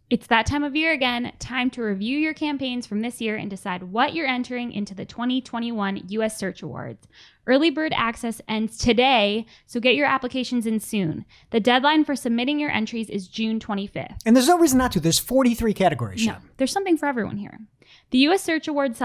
It's that time of year again. Time to review your campaigns from this year and decide what you're entering into the 2021 U.S. Search Awards. Early bird access ends today, so get your applications in soon. The deadline for submitting your entries is June 25th. And there's no reason not to. There's 43 categories. No, there's something for everyone here. The U.S. Search Awards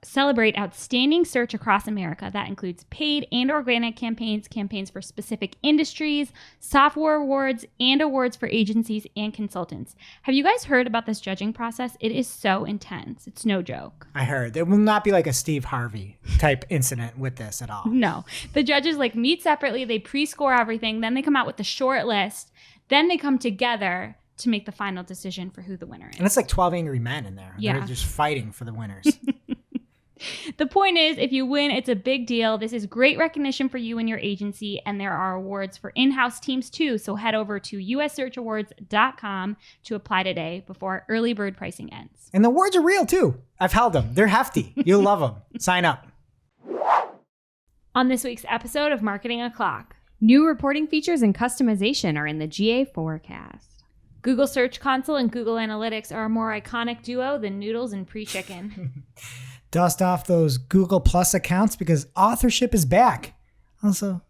celebrate outstanding search across America. That includes paid and organic campaigns, campaigns for specific industries, software awards, and awards for agencies and consultants. Have you guys heard about this judging process? It is so intense. It's no joke. I heard. It will not be like a Steve Harvey type incident with this at all. No. The judges meet separately. They pre-score everything. Then they come out with the short list. Then they come together to make the final decision for who the winner is. And it's like 12 angry men in there. Yeah. They're just fighting for the winners. The point is, if you win, it's a big deal. This is great recognition for you and your agency, and there are awards for in-house teams too. So head over to ussearchawards.com to apply today before early bird pricing ends. And the awards are real too. I've held them. They're hefty. You'll love them. Sign up. On this week's episode of Marketing O'Clock, new reporting features and customization are in the GA forecast. Google Search Console and Google Analytics are a more iconic duo than noodles and pre-chicken. Dust off those Google Plus accounts because authorship is back. Also,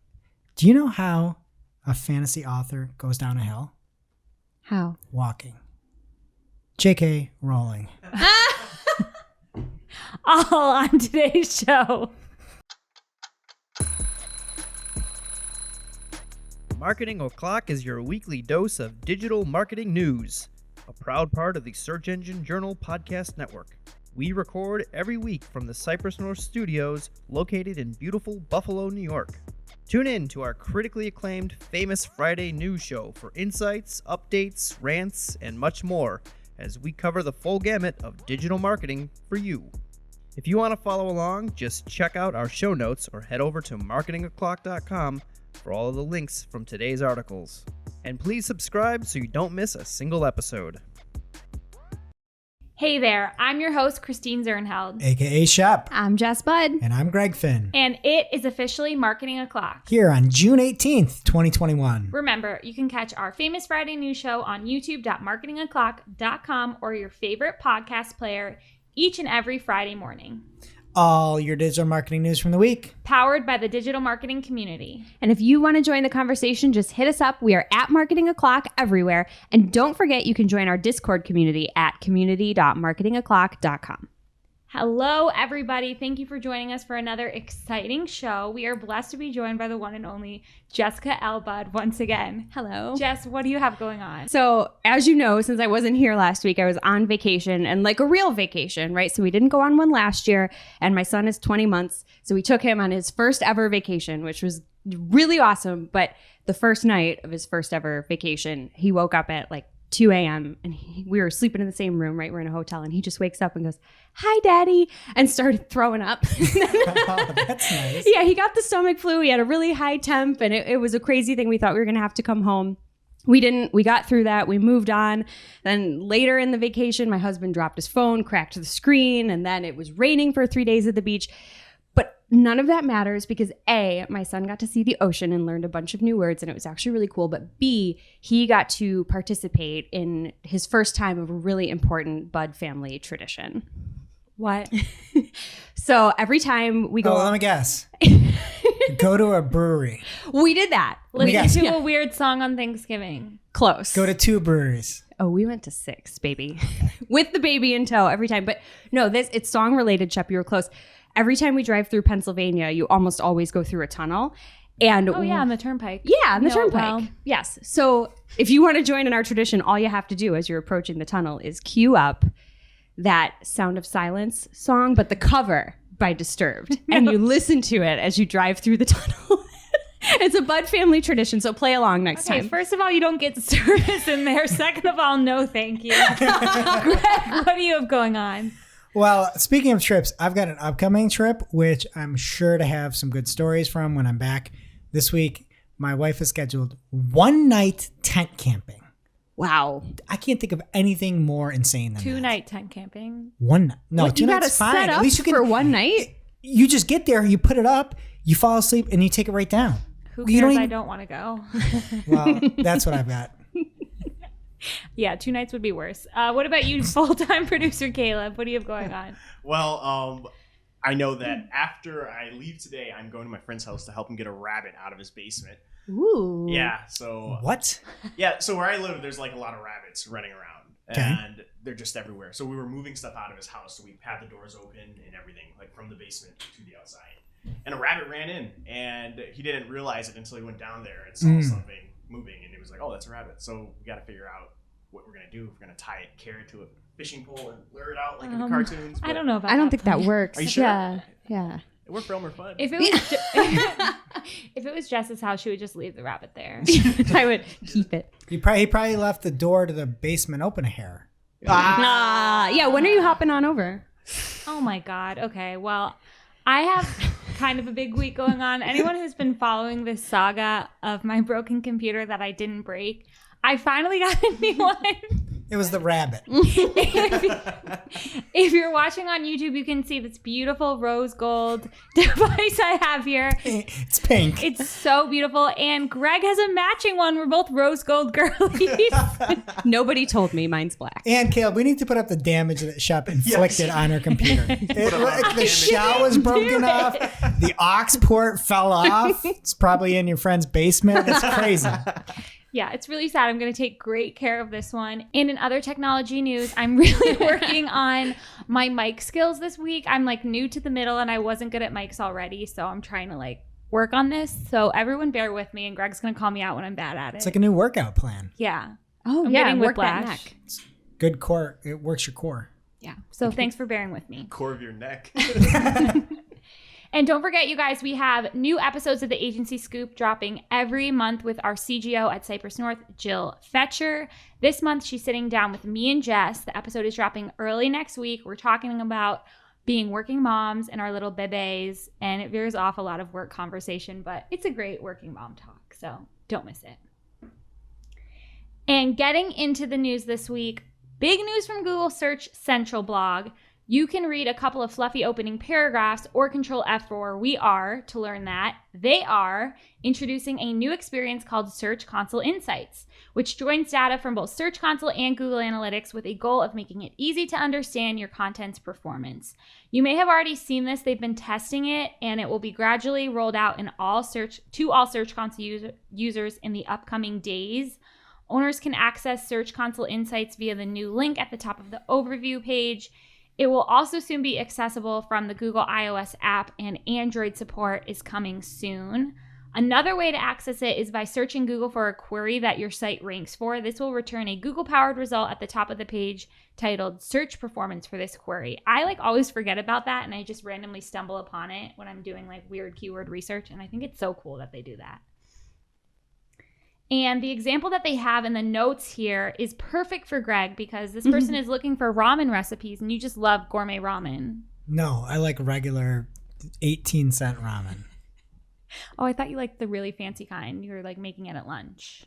do you know how a fantasy author goes down a hill? How? Walking. JK Rowling. All on today's show. Marketing O'Clock is your weekly dose of digital marketing news, a proud part of the Search Engine Journal Podcast Network. We record every week from the Cypress North Studios, located in beautiful Buffalo, New York. Tune in to our critically acclaimed Famous Friday news show for insights, updates, rants, and much more as we cover the full gamut of digital marketing for you. If you want to follow along, just check out our show notes or head over to marketingoclock.com for all of the links from today's articles. And please subscribe so you don't miss a single episode. Hey there, I'm your host, Christine Zernheld. AKA Shep. I'm Jess Budd. And I'm Greg Finn. And it is officially Marketing O'Clock. Here on June 18th, 2021. Remember, you can catch our Famous Friday news show on youtube.marketingoclock.com or your favorite podcast player each and every Friday morning. All your digital marketing news from the week. Powered by the digital marketing community. And if you want to join the conversation, just hit us up. We are at Marketing O'Clock everywhere. And don't forget, you can join our Discord community at community.marketingoclock.com. Hello, everybody. Thank you for joining us for another exciting show. We are blessed to be joined by the one and only Jessica L. Budd once again. Hello. Jess, what do you have going on? So, as you know, since I wasn't here last week, I was on vacation, and like a real vacation, right? So we didn't go on one last year, and my son is 20 months. So we took him on his first ever vacation, which was really awesome. But the first night of his first ever vacation, he woke up at 2 a.m. and we were sleeping in the same room, right? We're in a hotel, and he just wakes up and goes, "Hi, Daddy," and started throwing up. Oh, that's nice. Yeah, he got the stomach flu. He had a really high temp, and it was a crazy thing. We thought we were going to have to come home. We didn't. We got through that. We moved on. Then later in the vacation, my husband dropped his phone, cracked the screen, and then it was raining for 3 days at the beach. But none of that matters because A, my son got to see the ocean and learned a bunch of new words, and it was actually really cool. But B, he got to participate in his first time of a really important Budd family tradition. What? So every time we go... Oh, let me guess. Go to a brewery. We did that. Listen to a weird song on Thanksgiving. Close. Go to 2 breweries. Oh, we went to 6, baby. With the baby in tow every time. But no, it's song related, Shep. You were close. Every time we drive through Pennsylvania, you almost always go through a tunnel. And on the turnpike. Yeah, on the turnpike. Well. Yes. So if you want to join in our tradition, all you have to do as you're approaching the tunnel is queue up that Sound of Silence song, but the cover by Disturbed. And you listen to it as you drive through the tunnel. It's a Budd family tradition, so play along next time. First of all, you don't get service in there. Second of all, no thank you. Greg, what do you have going on? Well, speaking of trips, I've got an upcoming trip, which I'm sure to have some good stories from when I'm back. This week, my wife has scheduled 1-night tent camping. Wow. I can't think of anything more insane than 2-night tent camping. 1 night. No, what, 2 nights is fine. Set up at least you can for 1 night? You just get there, you put it up, you fall asleep, and you take it right down. Who cares? I don't want to go. Well, that's what I've got. Yeah, 2 nights would be worse. What about you, full-time producer Caleb? What do you have going on? Well, I know that after I leave today, I'm going to my friend's house to help him get a rabbit out of his basement. Ooh. Yeah, so... What? Yeah, so where I live, there's like a lot of rabbits running around. Okay. And they're just everywhere. So we were moving stuff out of his house. So we had the doors open and everything, like from the basement to the outside. And a rabbit ran in, and he didn't realize it until he went down there and saw something moving. And he was like, oh, that's a rabbit. So we got to figure out what we're going to do. If we're going to tie it, carry it to a fishing pole and lure it out like in the cartoons. I don't know about I don't that think that plan. works. Are you sure? Yeah. We're Elmer Fudd. If it was if it was Jess's house, she would just leave the rabbit there. I would keep it. He probably left the door to the basement open a hair. Yeah, when are you hopping on over? Oh my God. Okay. Well, I have kind of a big week going on. Anyone who's been following this saga of my broken computer that I didn't break, I finally got a new one. It was the rabbit. If you're watching on YouTube, you can see this beautiful rose gold device I have here. It's pink. It's so beautiful. And Greg has a matching one. We're both rose gold girlies. Nobody told me mine's black. And Caleb, we need to put up the damage that Shep inflicted on her computer. The shell was broken off. The aux port fell off. It's probably in your friend's basement. It's crazy. Yeah, it's really sad. I'm going to take great care of this one. And in other technology news, I'm really working on my mic skills this week. I'm like new to the middle and I wasn't good at mics already. So I'm trying to like work on this. So everyone bear with me and Greg's going to call me out when I'm bad at it. It's like a new workout plan. Yeah. Oh, I'm yeah, getting work that whiplash. neck. Good core. It works your core. Yeah. So thanks for bearing with me. Core of your neck. And don't forget, you guys, we have new episodes of the Agency Scoop dropping every month with our CGO at Cypress North, Jill Fetcher. This month, she's sitting down with me and Jess. The episode is dropping early next week. We're talking about being working moms and our little bebés, and it veers off a lot of work conversation, but it's a great working mom talk, so don't miss it. And getting into the news this week, big news from Google Search Central blog. You can read a couple of fluffy opening paragraphs or Control F for We Are to learn that they are introducing a new experience called Search Console Insights, which joins data from both Search Console and Google Analytics with a goal of making it easy to understand your content's performance. You may have already seen this. They've been testing it, and it will be gradually rolled out to all Search Console users in the upcoming days. Owners can access Search Console Insights via the new link at the top of the overview page. It will also soon be accessible from the Google iOS app, and Android support is coming soon. Another way to access it is by searching Google for a query that your site ranks for. This will return a Google-powered result at the top of the page titled Search Performance for this query. I always forget about that, and I just randomly stumble upon it when I'm doing weird keyword research, and I think it's so cool that they do that. And the example that they have in the notes here is perfect for Greg because this person is looking for ramen recipes and you just love gourmet ramen. No, I like regular 18-cent ramen. Oh, I thought you liked the really fancy kind. You were making it at lunch.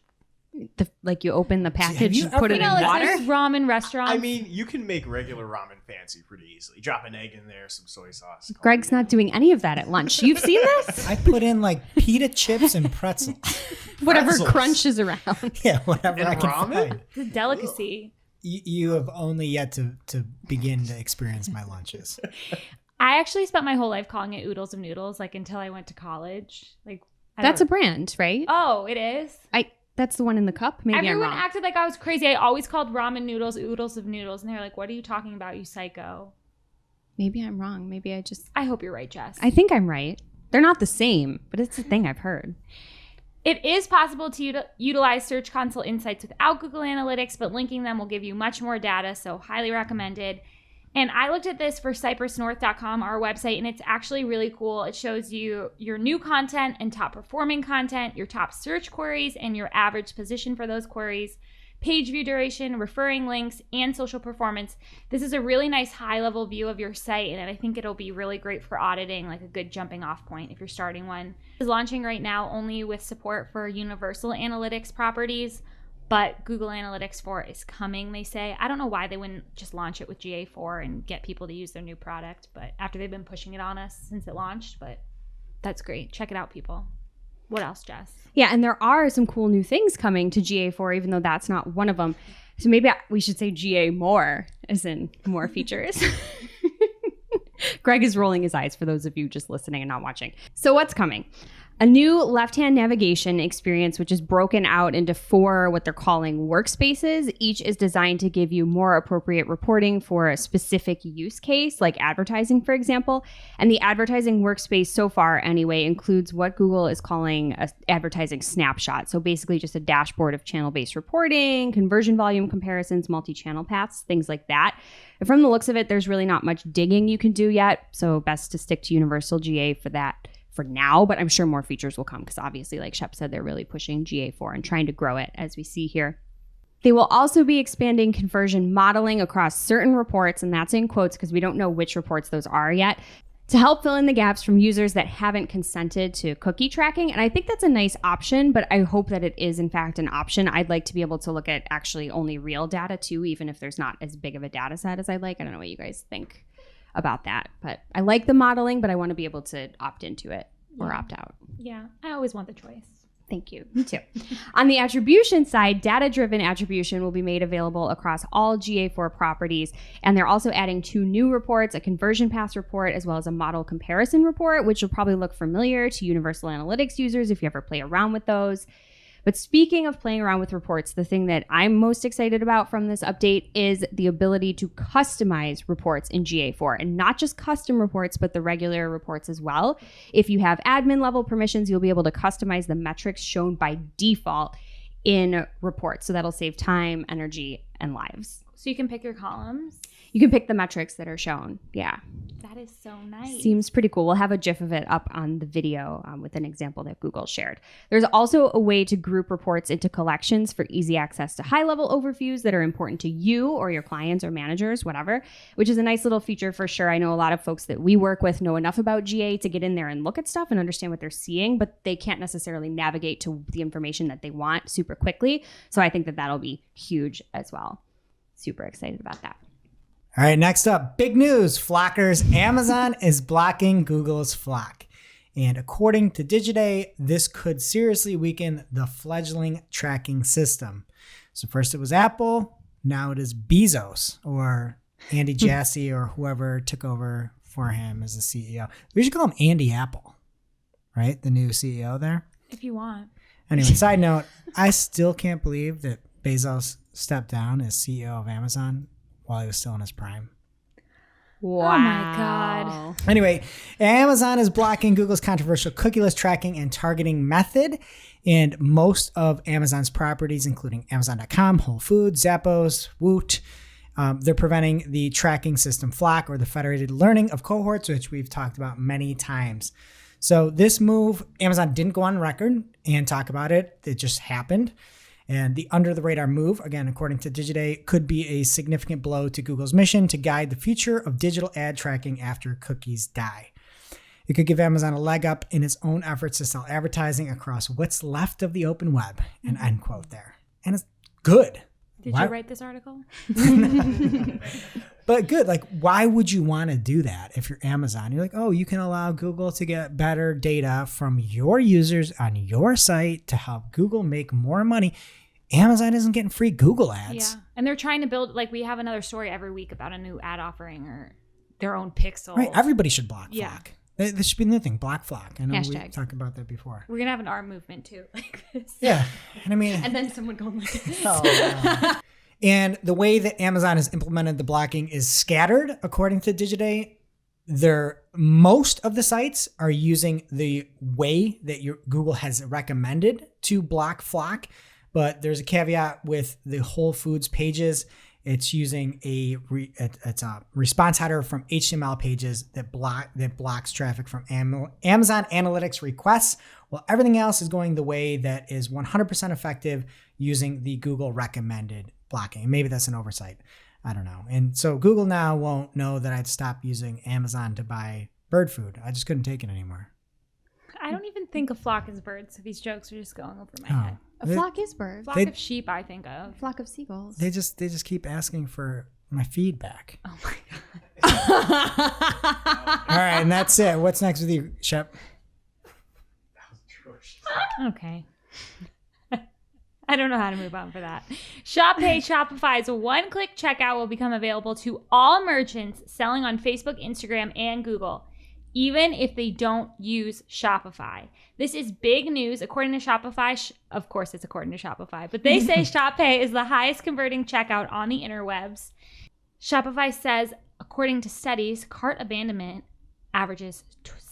You open the package, you put it in water. Those ramen restaurants. I mean, you can make regular ramen fancy pretty easily. Drop an egg in there, some soy sauce. Greg's not doing any of that at lunch. You've seen this? I put in pita chips and pretzels. Whatever Pretzels. crunches around. Yeah, whatever And I can ramen? find. It's a delicacy. You have only yet to begin to experience my lunches. I actually spent my whole life calling it oodles of noodles, until I went to college. That's a brand, right? Oh, it is? That's the one in the cup? Maybe Everyone I'm wrong. acted like I was crazy. I always called ramen noodles oodles of noodles. And they were like, what are you talking about, you psycho? Maybe I'm wrong. Maybe I hope you're right, Jess. I think I'm right. They're not the same, but it's a thing I've heard. It is possible to utilize Search Console Insights without Google Analytics, but linking them will give you much more data, so highly recommended. And I looked at this for cypressnorth.com, our website, and it's actually really cool. It shows you your new content and top performing content, your top search queries, and your average position for those queries, page view duration, referring links, and social performance. This is a really nice high-level view of your site, and I think it'll be really great for auditing, a good jumping-off point if you're starting one. It's launching right now only with support for universal analytics properties, but Google Analytics 4 is coming, they say. I don't know why they wouldn't just launch it with GA4 and get people to use their new product, but after they've been pushing it on us since it launched, but that's great. Check it out, people. What else, Jess? Yeah, and there are some cool new things coming to GA4, even though that's not one of them. So maybe we should say GA more, as in more features. Greg is rolling his eyes for those of you just listening and not watching. So what's coming? A new left-hand navigation experience, which is broken out into 4 what they're calling workspaces. Each is designed to give you more appropriate reporting for a specific use case, like advertising, for example. And the advertising workspace so far, anyway, includes what Google is calling a advertising snapshot. So basically just a dashboard of channel-based reporting, conversion volume comparisons, multi-channel paths, things like that. And from the looks of it, there's really not much digging you can do yet. So best to stick to universal GA for that for now, but I'm sure more features will come because obviously, like Shep said, they're really pushing GA4 and trying to grow it, as we see here. They will also be expanding conversion modeling across certain reports, and that's in quotes because we don't know which reports those are yet, to help fill in the gaps from users that haven't consented to cookie tracking. And I think that's a nice option, but I hope that it is in fact an option. I'd like to be able to look at actually only real data too, even if there's not as big of a data set as I'd like. I don't know what you guys think about that, but I like the modeling, but I want to be able to opt into it or opt out. Yeah, I always want the choice. Thank you. Me too. On the attribution side, data-driven attribution will be made available across all GA4 properties, and they're also adding 2 new reports, a conversion path report as well as a model comparison report, which will probably look familiar to Universal Analytics users if you ever play around with those. But speaking of playing around with reports, the thing that I'm most excited about from this update is the ability to customize reports in GA4, and not just custom reports, but the regular reports as well. If you have admin level permissions, you'll be able to customize the metrics shown by default in reports. So that'll save time, energy, and lives. So you can pick your columns. You can pick the metrics that are shown. Yeah. That is so nice. Seems pretty cool. We'll have a GIF of it up on the video with an example that Google shared. There's also a way to group reports into collections for easy access to high-level overviews that are important to you or your clients or managers, whatever, which is a nice little feature for sure. I know a lot of folks that we work with know enough about GA to get in there and look at stuff and understand what they're seeing, but they can't necessarily navigate to the information that they want super quickly. So I think that that'll be huge as well. Super excited about that. All right, next up, big news. Flockers, Amazon is blocking Google's Flock. And according to Digiday, this could seriously weaken the fledgling tracking system. So first it was Apple, now it is Bezos, or Andy Jassy, or whoever took over for him as the CEO. We should call him Andy Apple, right? The new CEO there. If you want. Anyway, side note, I still can't believe that Bezos stepped down as CEO of Amazon while he was still in his prime. Wow. Oh my God. Anyway, Amazon is blocking Google's controversial cookieless tracking and targeting method. And most of Amazon's properties, including Amazon.com, Whole Foods, Zappos, Woot, they're preventing the tracking system Flock, or the federated learning of cohorts, which we've talked about many times. So this move, Amazon didn't go on record and talk about it. It just happened. And the under-the-radar move, again, according to Digiday, could be a significant blow to Google's mission to guide the future of digital ad tracking after cookies die. It could give Amazon a leg up in its own efforts to sell advertising across what's left of the open web, an end quote there. And it's good. Did you write this article? But good. Like, why would you want to do that if you're Amazon? You're like, oh, you can allow Google to get better data from your users on your site to help Google make more money. Amazon isn't getting free Google ads. Yeah. And they're trying to build, like, we have another story every week about a new ad offering or their own pixel. Right. Everybody should block Yeah. Flock. This should be the new thing. Block Flock. I know we Hashtag. talked about that before. We're going to have an art movement too, like this. Yeah. And I mean, And then someone going like this. oh, no. And the way that Amazon has implemented the blocking is scattered, according to Digiday. Most of the sites are using the way that Google has recommended to block Flock, but there's a caveat with the Whole Foods pages. It's using a response header from HTML pages that blocks traffic from Amazon Analytics requests, while everything else is going the way that is 100% effective using the Google recommended blocking. Maybe that's an oversight. I don't know. And so Google now won't know that I'd stop using Amazon to buy bird food. I just couldn't take it anymore. I don't even think of flock as birds, so these jokes are just going over my Oh. head. A flock is birds. Flock of sheep, I think of. A flock of seagulls. They just keep asking for my feedback. Oh my God. All right, and that's it. What's next with you, Shep? Okay. I don't know how to move on for that. Shopify's one-click checkout will become available to all merchants selling on Facebook, Instagram, and Google, even if they don't use Shopify. This is big news. According to Shopify, of course it's according to Shopify, but they say Shop Pay is the highest converting checkout on the interwebs. Shopify says, according to studies, cart abandonment averages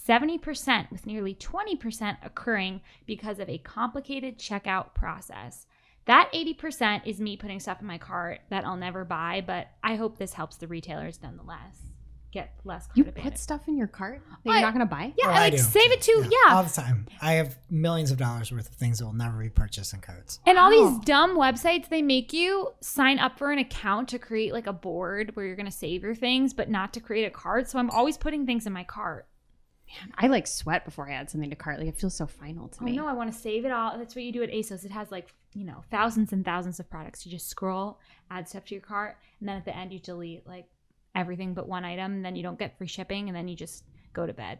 70%, with nearly 20% occurring because of a complicated checkout process. That 80% is me putting stuff in my cart that I'll never buy, but I hope this helps the retailers nonetheless get less cart You abandonment. put stuff in your cart that you're not going to buy? Yeah, Oh, I do. save it to, all the time. I have millions of dollars worth of things that will never be purchased in carts. And all Wow. these dumb websites, they make you sign up for an account to create like a board where you're going to save your things, but not to create a cart. So I'm always putting things in my cart. Man, I like sweat before I add something to cart. Like it feels so final to Oh me. no, I want to save it all. That's what you do at ASOS. It has like, thousands and thousands of products. You just scroll, add stuff to your cart, and then at the end you delete like everything but one item. And then you don't get free shipping, and then you just go to bed.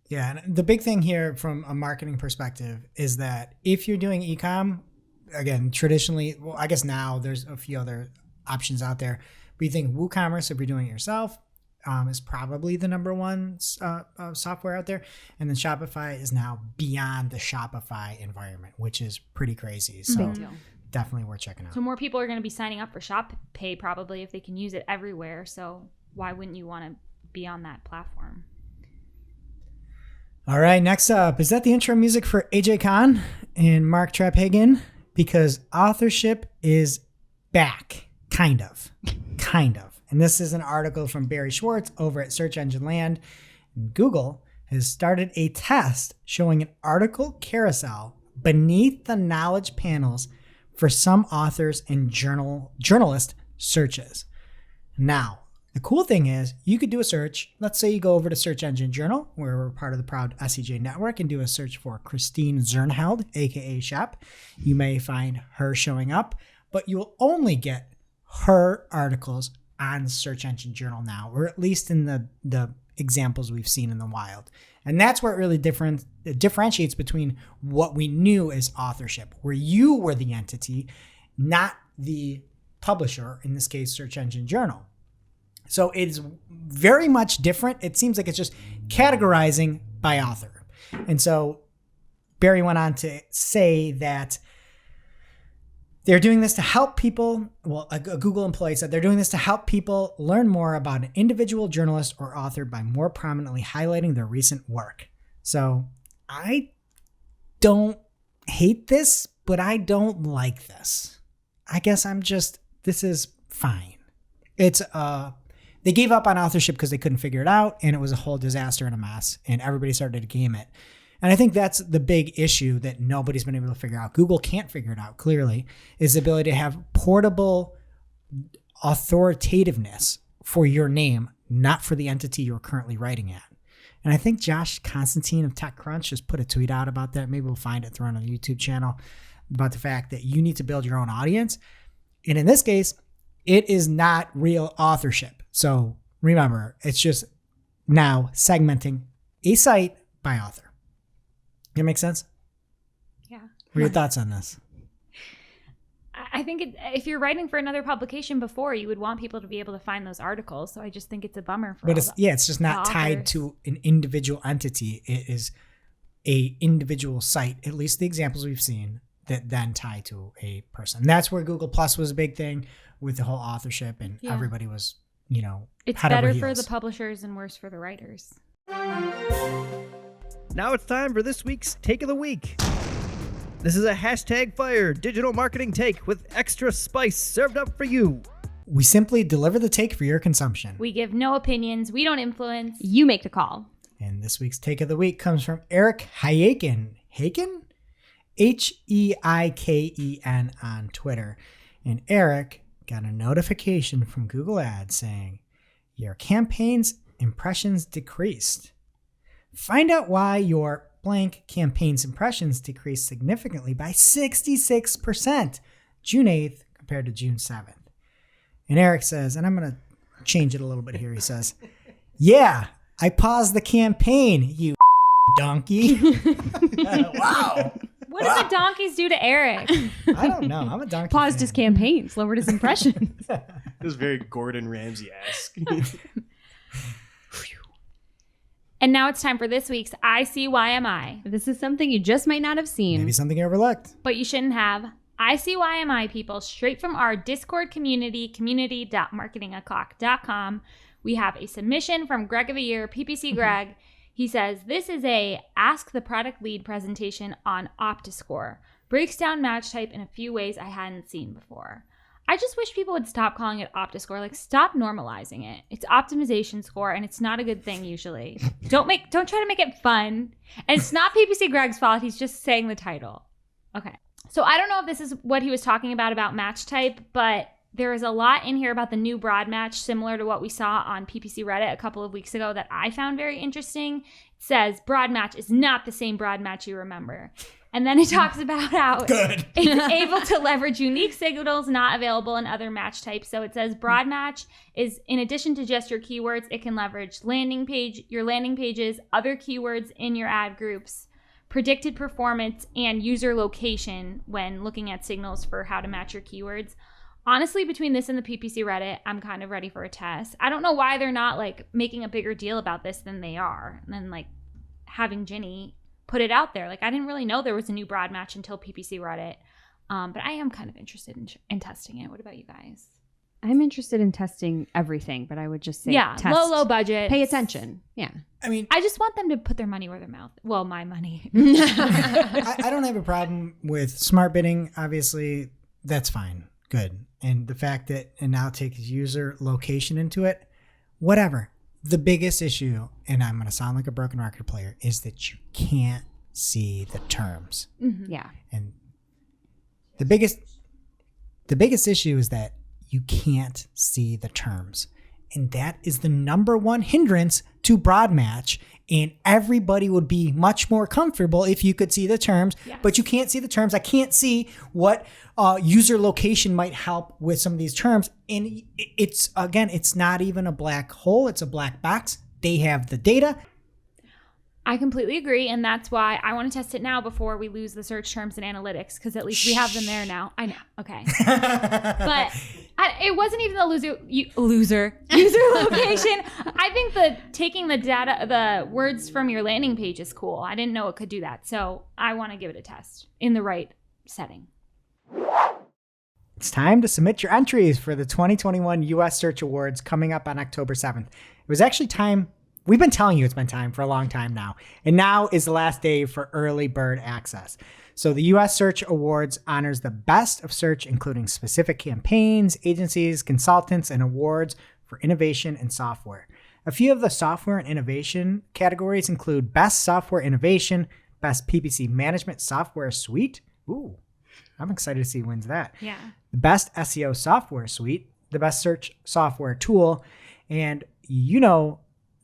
Yeah, and the big thing here from a marketing perspective is that if you're doing e-com, again, traditionally, well, I guess now there's a few other options out there. But you think WooCommerce, if you're doing it yourself, is probably the number one software out there. And then Shopify is now beyond the Shopify environment, which is pretty crazy. So Big deal. definitely worth checking out. So more people are going to be signing up for Shop Pay probably if they can use it everywhere. So why wouldn't you want to be on that platform? All right, next up, is that the intro music for AJ Khan and Mark Traphagen? Because authorship is back, kind of. And this is an article from Barry Schwartz over at Search Engine Land. Google has started a test showing an article carousel beneath the knowledge panels for some authors and journalist searches. Now, the cool thing is you could do a search. Let's say you go over to Search Engine Journal, where we're part of the proud SEJ network, and do a search for Christine Zernheld, aka Shep. You may find her showing up, but you will only get her articles on Search Engine Journal now, or at least in the examples we've seen in the wild. And that's where it really differentiates between what we knew as authorship, where you were the entity, not the publisher, in this case, Search Engine Journal. So it's very much different. It seems like it's just categorizing by author. And so Barry went on to say that they're doing this to help people. Well, a Google employee said they're doing this to help people learn more about an individual journalist or author by more prominently highlighting their recent work. So I don't hate this, but I don't like this. I guess this is fine. It's they gave up on authorship because they couldn't figure it out, and it was a whole disaster and a mess, and everybody started to game it. And I think that's the big issue that nobody's been able to figure out. Google can't figure it out, clearly, is the ability to have portable authoritativeness for your name, not for the entity you're currently writing at. And I think Josh Constantine of TechCrunch just put a tweet out about that. Maybe we'll find it, throw it on the YouTube channel, about the fact that you need to build your own audience. And in this case, it is not real authorship. So remember, it's just now segmenting a site by author. That make sense? Yeah. What are your thoughts on this? I think if you're writing for another publication before, you would want people to be able to find those articles. So I just think it's a bummer for But it's just not the tied authors. to an individual entity. It is a individual site, at least the examples we've seen, that then tie to a person. And that's where Google Plus was a big thing with the whole authorship, and Yeah. everybody was, It's head over better for heels. the publishers and worse for the writers. Now it's time for this week's Take of the Week. This is a #fire digital marketing take with extra spice served up for you. We simply deliver the take for your consumption. We give no opinions. We don't influence. You make the call. And this week's take of the week comes from Eric Hayeken. Hayken? Heiken on Twitter. And Eric got a notification from Google Ads saying, your campaign's impressions decreased. Find out why your blank campaign's impressions decreased significantly by 66% June 8th compared to June 7th. And Eric says, and I'm going to change it a little bit here. He says, yeah, I paused the campaign, you donkey. Wow. What did the donkeys do to Eric? I don't know. I'm a donkey. Paused fan. his campaigns, lowered his impressions. It was very Gordon Ramsay-esque. And now it's time for this week's ICYMI. This is something you just might not have seen. Maybe something you overlooked. But you shouldn't have. ICYMI people, straight from our Discord community, community.marketingoclock.com. We have a submission from Greg of the Year, PPC Greg. He says, this is a Ask the Product Lead presentation on OptiScore. Breaks down match type in a few ways I hadn't seen before. I just wish people would stop calling it OptiScore. Like, stop normalizing it. It's optimization score, and it's not a good thing usually. Don't try to make it fun. And it's not PPC Greg's fault. He's just saying the title. Okay. So I don't know if this is what he was talking about match type, but there is a lot in here about the new broad match, similar to what we saw on PPC Reddit a couple of weeks ago, that I found very interesting. It says broad match is not the same broad match you remember. And then it talks about how it's able to leverage unique signals not available in other match types. So it says broad match is, in addition to just your keywords, it can leverage your landing pages, other keywords in your ad groups, predicted performance, and user location when looking at signals for how to match your keywords. Honestly, between this and the PPC Reddit, I'm kind of ready for a test. I don't know why they're not like making a bigger deal about this than they are, and then like having Ginny put it out there. Like, I didn't really know there was a new broad match until PPC Reddit, but I am kind of interested in testing it. What about you guys? I'm interested in testing everything, but I would just say test. Low budget. Pay attention. Yeah. I mean, I just want them to put their money where their mouth. Well, my money. I don't have a problem with smart bidding. Obviously, that's fine. Good. And the fact that it now takes user location into it, whatever. The biggest issue, and I'm going to sound like a broken record player, is that you can't see the terms. Mm-hmm. Yeah. And the biggest issue is that you can't see the terms. And that is the number one hindrance to broad match. And everybody would be much more comfortable if you could see the terms, Yes. but you can't see the terms. I can't see what user location might help with some of these terms. And it's not even a black hole. It's a black box. They have the data. I completely agree, and that's why I want to test it now before we lose the search terms and analytics, because at least we have them there now. I know, okay. But it wasn't even the user location. I think taking the data, the words from your landing page is cool. I didn't know it could do that, so I want to give it a test in the right setting. It's time to submit your entries for the 2021 US Search Awards coming up on October 7th. It was actually time. We've been telling you it's been time for a long time now. And now is the last day for early bird access. So the US Search Awards honors the best of search, including specific campaigns, agencies, consultants, and awards for innovation and software. A few of the software and innovation categories include Best Software Innovation, Best PPC Management Software Suite. Ooh, I'm excited to see who wins that. Yeah. The Best SEO Software Suite, the Best Search Software Tool, and you know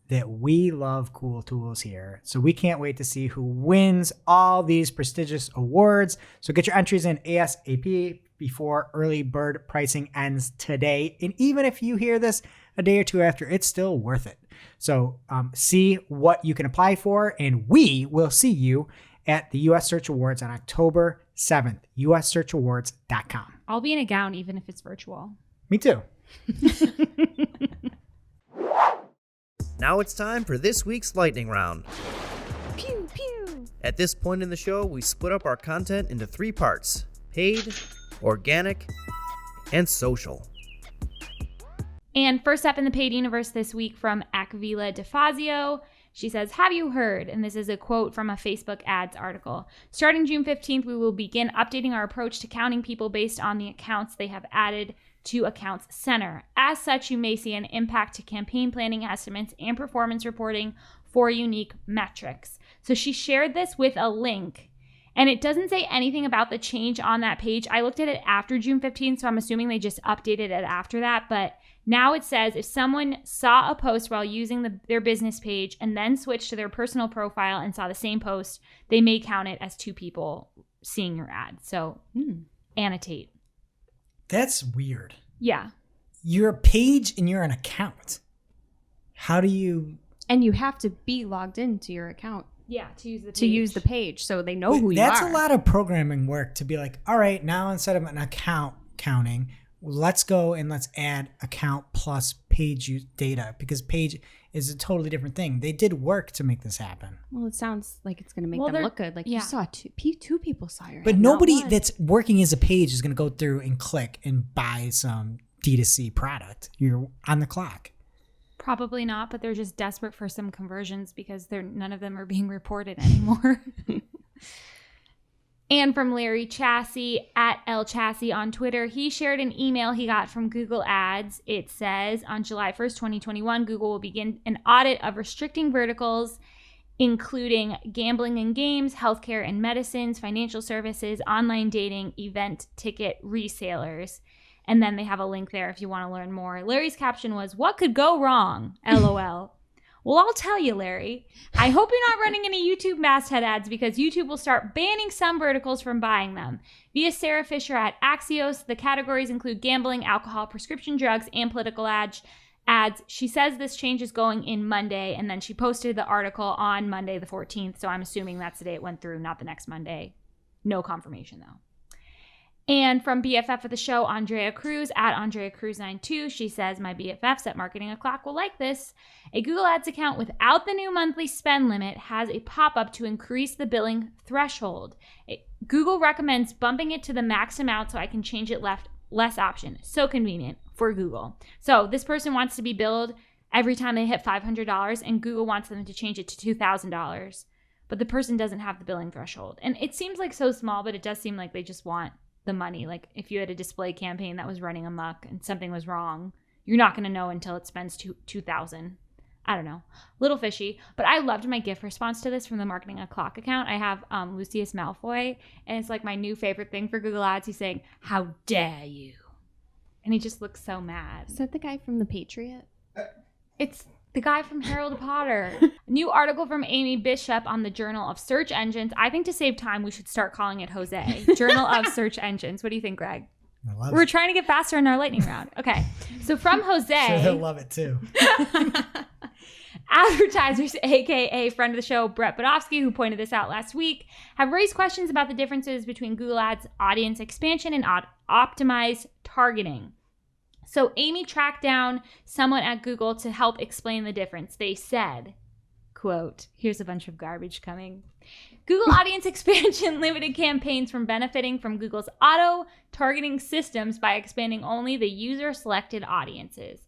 that we love cool tools here. So we can't wait to see who wins all these prestigious awards. So get your entries in ASAP before early bird pricing ends today. And even if you hear this a day or two after, it's still worth it. So see what you can apply for, and we will see you at the US Search Awards on October 7th, ussearchawards.com. I'll be in a gown even if it's virtual. Me too. Now it's time for this week's lightning round. Pew, pew. At this point in the show, we split up our content into 3 parts: paid, organic, and social. And first up in the paid universe this week from Akvila DeFazio. She says, have you heard? And this is a quote from a Facebook ads article. Starting June 15th, we will begin updating our approach to counting people based on the accounts they have added to Accounts Center. As such, you may see an impact to campaign planning estimates and performance reporting for unique metrics. So she shared this with a link, and it doesn't say anything about the change on that page. I looked at it after June 15th, so I'm assuming they just updated it after that. But now it says if someone saw a post while using their business page and then switched to their personal profile and saw the same post, they may count it as 2 people seeing your ad. So annotate. That's weird. Yeah. You're a page and you're an account. How do you... And you have to be logged into your account Yeah, to use the page. to use the page so they know who you That's are. a lot of programming work to be like, all right, now instead of an account counting, let's go and let's add account plus page use data, because page is a totally different thing. They did work to make this happen. Well, it sounds like it's going to make Well, them they're- look good. Like yeah. you saw two people saw your But ad, not nobody one. that's working as a page is going to go through and click and buy some D2C product. You're on the clock. Probably not, but they're just desperate for some conversions because none of them are being reported anymore. And from Larry Chassis at L Chassis on Twitter, he shared an email he got from Google Ads. It says, on July 1st, 2021, Google will begin an audit of restricting verticals, including gambling and games, healthcare and medicines, financial services, online dating, event ticket resellers. And then they have a link there if you want to learn more. Larry's caption was, "What could go wrong? LOL." Well, I'll tell you, Larry. I hope you're not running any YouTube masthead ads, because YouTube will start banning some verticals from buying them. Via Sarah Fisher at Axios, the categories include gambling, alcohol, prescription drugs, and political ads. She says this change is going in Monday, and then she posted the article on Monday the 14th, so I'm assuming that's the day it went through, not the next Monday. No confirmation, though. And from BFF of the show, Andrea Cruz at Andrea Cruz92, she says, "My BFFs at Marketing O'Clock will like this. A Google Ads account without the new monthly spend limit has a pop-up to increase the billing threshold. Google recommends bumping it to the max amount so I can change it less option. So convenient for Google." So this person wants to be billed every time they hit $500, and Google wants them to change it to $2,000. But the person doesn't have the billing threshold. And it seems like so small, but it does seem like they just want the money. Like if you had a display campaign that was running amok and something was wrong, you're not going to know until it spends $2,000. I don't know. Little fishy. But I loved my GIF response to this from the Marketing O'Clock account. I have Lucius Malfoy, and it's like my new favorite thing for Google Ads. He's saying, "How dare you?" And he just looks so mad. Is that the guy from The Patriot? It's the guy from Harold Potter. A new article from Amy Bishop on the Journal of Search Engines. I think to save time, we should start calling it Jose. Journal of Search Engines. What do you think, Greg? I love We're it. trying to get faster in our lightning round. Okay. So from Jose. Sure, they'll love it too. Advertisers, aka friend of the show, Brett Bodofsky, who pointed this out last week, have raised questions about the differences between Google Ads audience expansion and optimized targeting. So Amy tracked down someone at Google to help explain the difference. They said, quote, here's a bunch of garbage coming. Google Audience Expansion limited campaigns from benefiting from Google's auto-targeting systems by expanding only the user-selected audiences.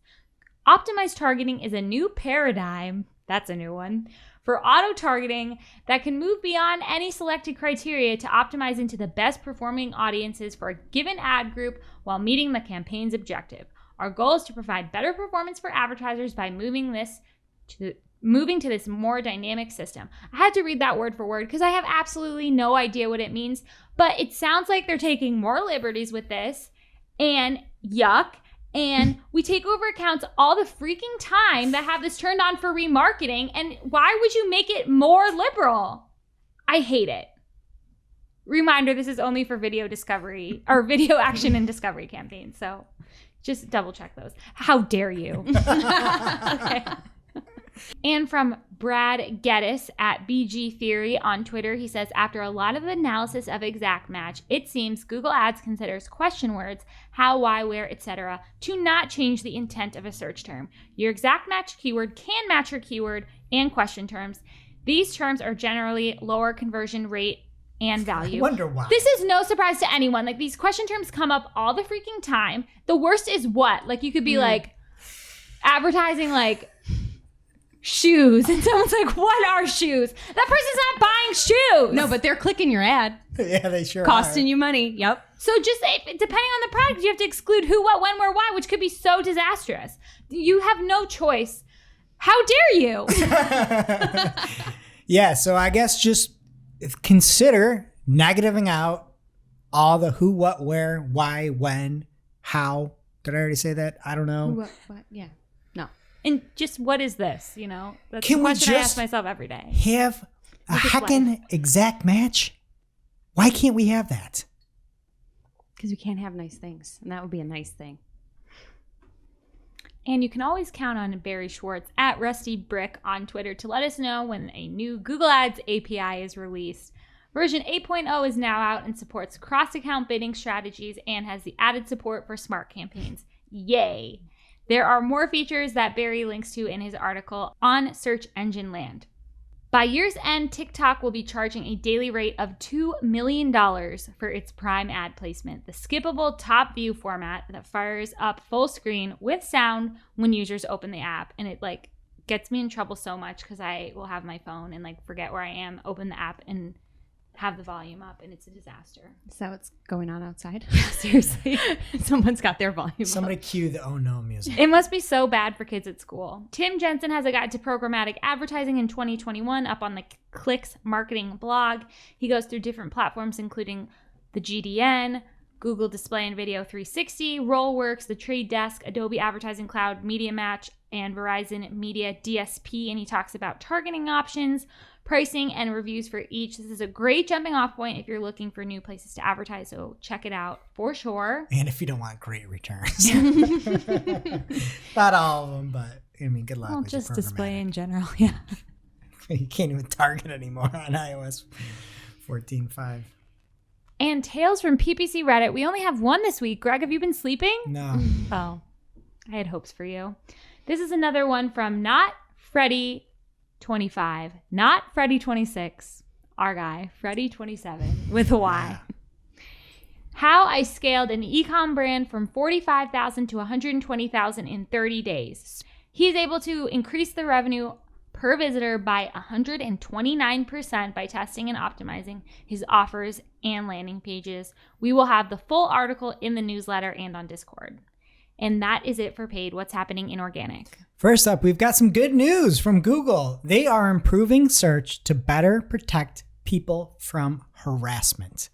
Optimized targeting is a new paradigm, that's a new one, for auto-targeting that can move beyond any selected criteria to optimize into the best performing audiences for a given ad group while meeting the campaign's objective. Our goal is to provide better performance for advertisers by moving to this more dynamic system. I had to read that word for word because I have absolutely no idea what it means, but it sounds like they're taking more liberties with this, and yuck. And we take over accounts all the freaking time that have this turned on for remarketing. And why would you make it more liberal? I hate it. Reminder, this is only for video discovery or video action and discovery campaigns. So just double check those. How dare you? Okay. And from Brad Geddes at BG Theory on Twitter, he says, after a lot of analysis of exact match, it seems Google Ads considers question words, how, why, where, etc., to not change the intent of a search term. Your exact match keyword can match your keyword and question terms. These terms are generally lower conversion rate and value. I wonder why. This is no surprise to anyone. Like, these question terms come up all the freaking time. The worst is what? Like, you could be like advertising like shoes, and someone's like, what are shoes? That person's not buying shoes. No, but they're clicking your ad, Yeah, they sure costing are. you money. Yep. So just depending on the product, you have to exclude who, what, when, where, why, which could be so disastrous. You have no choice. How dare you? Yeah, so I guess just consider negativing out all the who, what, where, why, when, how. Did I already say that? I don't know. What? Yeah. No. And just what is this? You know, that's Can the we question I just ask myself every day. Have a Look at heckin' exact match? Why can't we have that? Because we can't have nice things, and that would be a nice thing. And you can always count on Barry Schwartz at Rusty Brick on Twitter to let us know when a new Google Ads API is released. Version 8.0 is now out and supports cross-account bidding strategies and has the added support for smart campaigns. Yay! There are more features that Barry links to in his article on Search Engine Land. By year's end, TikTok will be charging a daily rate of $2 million for its Prime ad placement, the skippable top view format that fires up full screen with sound when users open the app. And it gets me in trouble so much because I will have my phone and forget where I am, open the app and have the volume up, and it's a disaster. Is that what's going on outside? Seriously. Someone's got their volume Somebody up. cue the Oh No music. It must be so bad for kids at school. Tim Jensen has a guide to programmatic advertising in 2021 up on the Clicks Marketing blog. He goes through different platforms, including the GDN, Google Display and Video 360, Rollworks, The Trade Desk, Adobe Advertising Cloud, Media Match, and Verizon Media DSP. And he talks about targeting options, pricing, and reviews for each. This is a great jumping off point if you're looking for new places to advertise, so check it out for sure. And if you don't want great returns. Not all of them, but I mean, good luck. Well, with your just display programmatic. in general, yeah. You can't even target anymore on iOS 14.5. And Tales from PPC Reddit. We only have one this week. Greg, have you been sleeping? No. Oh, I had hopes for you. This is another one from Not Freddy 25, not Freddy 26, our guy, Freddy 27 with a Y. Yeah. How I scaled an e-com brand from 45,000 to 120,000 in 30 days. He's able to increase the revenue per visitor by 129% by testing and optimizing his offers and landing pages. We will have the full article in the newsletter and on Discord. And that is it for paid. What's happening in organic? First up, we've got some good news from Google. They are improving search to better protect people from harassment.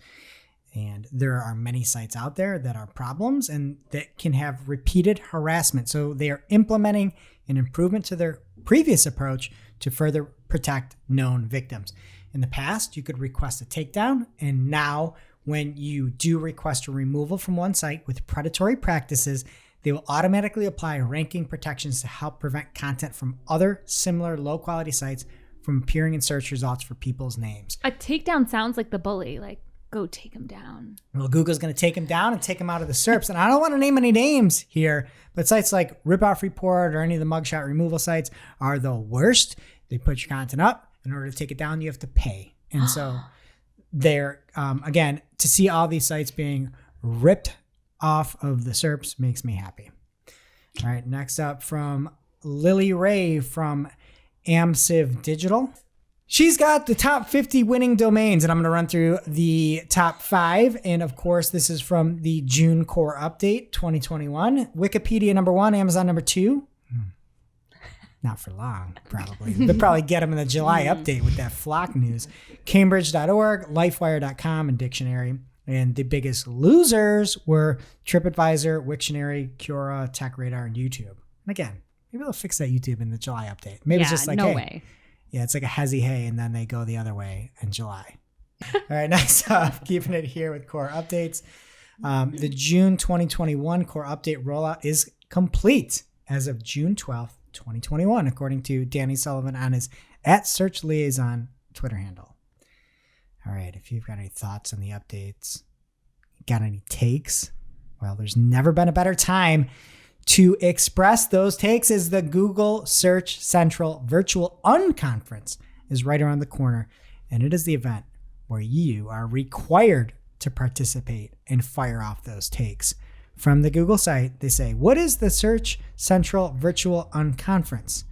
And there are many sites out there that are problems and that can have repeated harassment. So they are implementing an improvement to their previous approach to further protect known victims. In the past, you could request a takedown, and now when you do request a removal from one site with predatory practices, they will automatically apply ranking protections to help prevent content from other similar low-quality sites from appearing in search results for people's names. A takedown sounds like the bully, go take him down. Well, Google's going to take them down and take them out of the SERPs. And I don't want to name any names here, but sites like Ripoff Report or any of the mugshot removal sites are the worst. They put your content up. In order to take it down, you have to pay. And so they're, again, to see all these sites being ripped off of the SERPs makes me happy. All right, next up from Lily Ray from AmCiv Digital. She's got the top 50 winning domains, and I'm going to run through the top 5. And of course, this is from the June Core Update 2021. Wikipedia number 1, Amazon number 2. Not for long, probably. They'll probably get them in the July update with that Flock news. Cambridge.org, Lifewire.com, and Dictionary. And the biggest losers were TripAdvisor, Wiktionary, Quora, TechRadar, and YouTube. And again, maybe they'll fix that YouTube in the July update. Maybe it's just no hey, way. Yeah, it's like a hezzy hey, and then they go the other way in July. All right, next up, keeping it here with core updates. The June 2021 core update rollout is complete as of June 12th, 2021, according to Danny Sullivan on his @SearchLiaison Twitter handle. All right, if you've got any thoughts on the updates, got any takes? Well, there's never been a better time to express those takes as the Google Search Central Virtual Unconference is right around the corner. And it is the event where you are required to participate and fire off those takes. From the Google site, they say, what is the Search Central Virtual Unconference?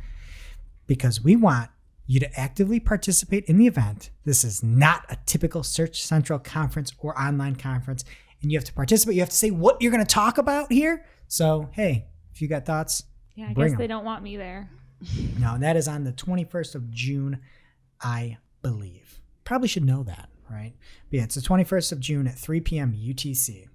Because we want you to actively participate in the event. This is not a typical Search Central conference or online conference. And you have to participate. You have to say what you're going to talk about here. So, hey, if you got thoughts, Yeah, I bring guess 'em. they don't want me there. No, and that is on the 21st of June, I believe. Probably should know that, right? But yeah, it's the 21st of June at 3 p.m. UTC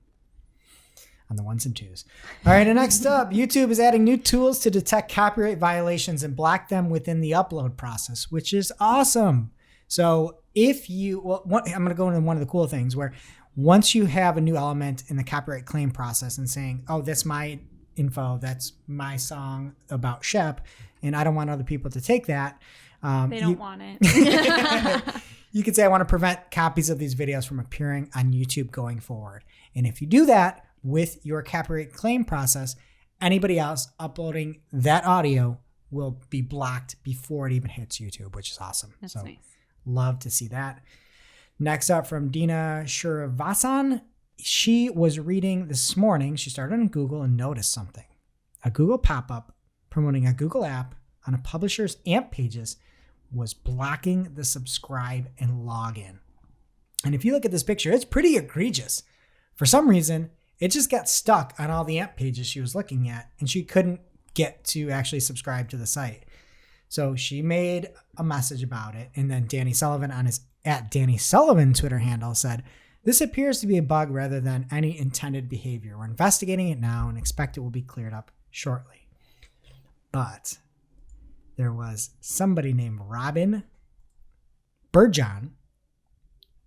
on the ones and twos. All right, and next up, YouTube is adding new tools to detect copyright violations and block them within the upload process, which is awesome. So if you, I'm going to go into one of the cool things where once you have a new element in the copyright claim process and saying, oh, that's my info. That's my song about Shep, and I don't want other people to take that. They don't want it. You could say, I want to prevent copies of these videos from appearing on YouTube going forward. And if you do that with your copyright claim process, anybody else uploading that audio will be blocked before it even hits YouTube, which is awesome. That's so nice. love to see that. Next up from Dina Shuravasan. She was reading this morning. She started on Google and noticed something. A Google pop-up promoting a Google app on a publisher's AMP pages was blocking the subscribe and login. And if you look at this picture, it's pretty egregious. For some reason, it just got stuck on all the AMP pages she was looking at, and she couldn't get to actually subscribe to the site. So she made a message about it, and then Danny Sullivan on his @DannySullivan Twitter handle said, "This appears to be a bug rather than any intended behavior. We're investigating it now and expect it will be cleared up shortly." But there was somebody named Robin Burjohn,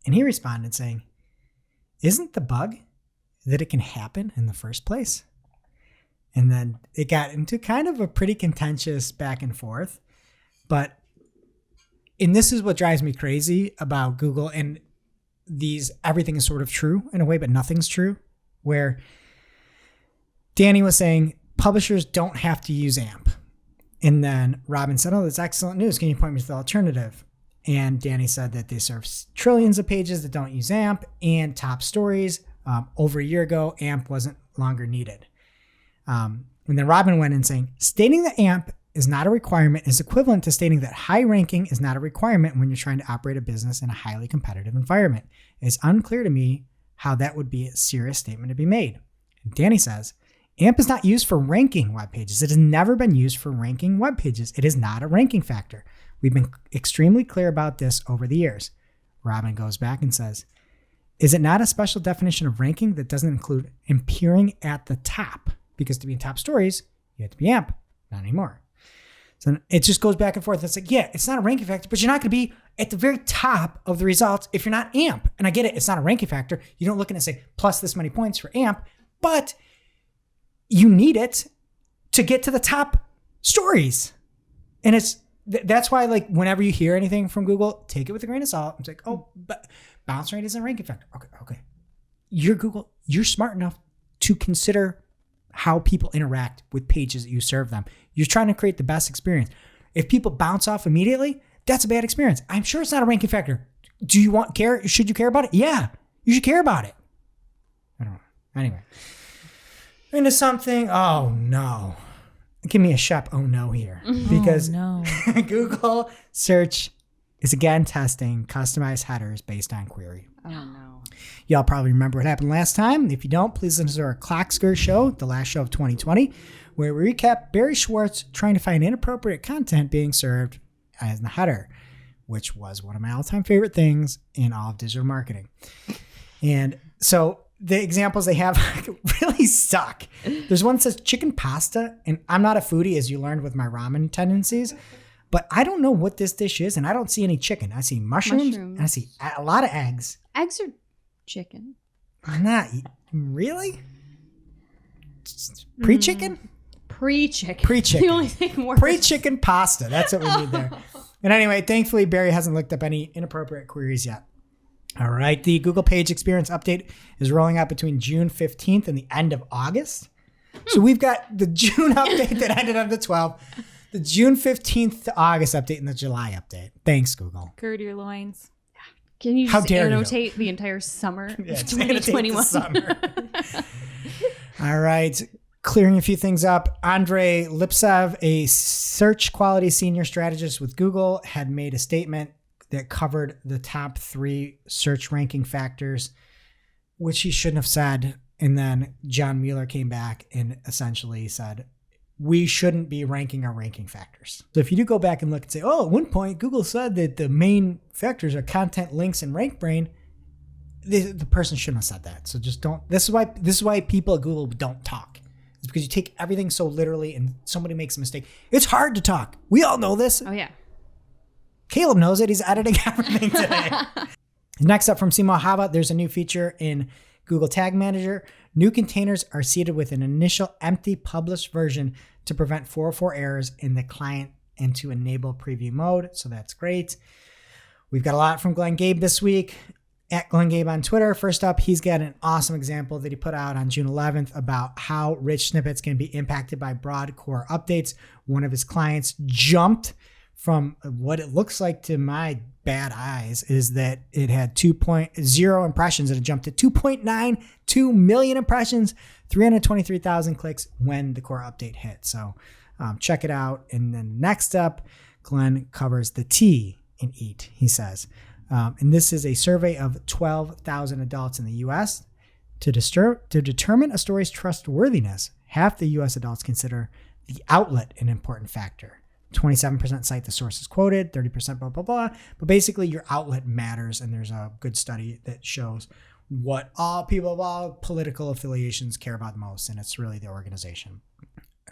and he responded saying, "Isn't the bug that it can happen in the first place?" And then it got into kind of a pretty contentious back and forth. And this is what drives me crazy about Google, and everything is sort of true in a way, but nothing's true, where Danny was saying publishers don't have to use AMP. And then Robin said, "Oh, that's excellent news. Can you point me to the alternative?" And Danny said that they serve trillions of pages that don't use AMP and top stories. Over a year ago, AMP wasn't longer needed. And then Robin went in saying, "Stating that AMP is not a requirement is equivalent to stating that high ranking is not a requirement when you're trying to operate a business in a highly competitive environment. It's unclear to me how that would be a serious statement to be made." And Danny says, "AMP is not used for ranking web pages. It has never been used for ranking web pages. It is not a ranking factor. We've been extremely clear about this over the years." Robin goes back and says, "Is it not a special definition of ranking that doesn't include appearing at the top? Because to be in top stories, you have to be AMP. Not anymore." So it just goes back and forth. It's like, yeah, it's not a ranking factor, but you're not going to be at the very top of the results if you're not AMP. And I get it. It's not a ranking factor. You don't look at it and say, plus this many points for AMP, but you need it to get to the top stories. And that's why, like, whenever you hear anything from Google, take it with a grain of salt. It's like, oh, but bounce rate isn't a ranking factor. Okay. You're Google. You're smart enough to consider how people interact with pages that you serve them. You're trying to create the best experience. If people bounce off immediately, that's a bad experience. I'm sure it's not a ranking factor. Do you care? Should you care about it? Yeah, you should care about it. I don't know. Anyway, into something. Oh no. Give me a Shep oh no here. Because Google search is again testing customized headers based on query. Oh no. Y'all probably remember what happened last time. If you don't, please listen to our Clocksker show, the last show of 2020, where we recap Barry Schwartz trying to find inappropriate content being served as the header, which was one of my all-time favorite things in all of digital marketing. And so the examples they have really suck. There's one that says chicken pasta, and I'm not a foodie, as you learned with my ramen tendencies, but I don't know what this dish is, and I don't see any chicken. I see mushrooms. And I see a lot of eggs. Eggs are chicken. I'm not really? Pre-chicken? Pre-chicken. Pre-chicken. The only thing worse. Pre-chicken pasta. That's what we need there. And anyway, thankfully, Barry hasn't looked up any inappropriate queries yet. All right. The Google Page Experience Update is rolling out between June 15th and the end of August. So we've got the June update that ended on the 12th, the June 15th to August update, and the July update. Thanks, Google. Gird your loins. Can you How just dare annotate the entire summer of It's annotate the 2021? summer. All right. Clearing a few things up. Andrei Lipsev, a search quality senior strategist with Google, had made a statement that covered the top 3 search ranking factors, which he shouldn't have said. And then John Mueller came back and essentially said, we shouldn't be ranking our ranking factors. So if you do go back and look and say, oh, at one point, Google said that the main factors are content, links, and rank brain, the person shouldn't have said that. So just don't. This is why people at Google don't talk. It's because you take everything so literally, and somebody makes a mistake. It's hard to talk. We all know this. Oh, yeah. Caleb knows it. He's editing everything today. Next up from Simo Hava, there's a new feature in Google Tag Manager. New containers are seeded with an initial empty published version to prevent 404 errors in the client and to enable preview mode. So that's great. We've got a lot from Glenn Gabe this week. At Glenn Gabe on Twitter. First up, he's got an awesome example that he put out on June 11th about how rich snippets can be impacted by broad core updates. One of his clients jumped from what it looks like to my bad eyes is that it had 2.0 impressions and it jumped to 2.92 million impressions, 323,000 clicks when the core update hit. So check it out. And then next up, Glenn covers the T in EAT, he says. And this is a survey of 12,000 adults in the U.S. To determine a story's trustworthiness. Half the U.S. adults consider the outlet an important factor. 27% cite the sources quoted, 30% blah, blah, blah. But basically, your outlet matters, and there's a good study that shows what all people of all political affiliations care about most, and it's really the organization.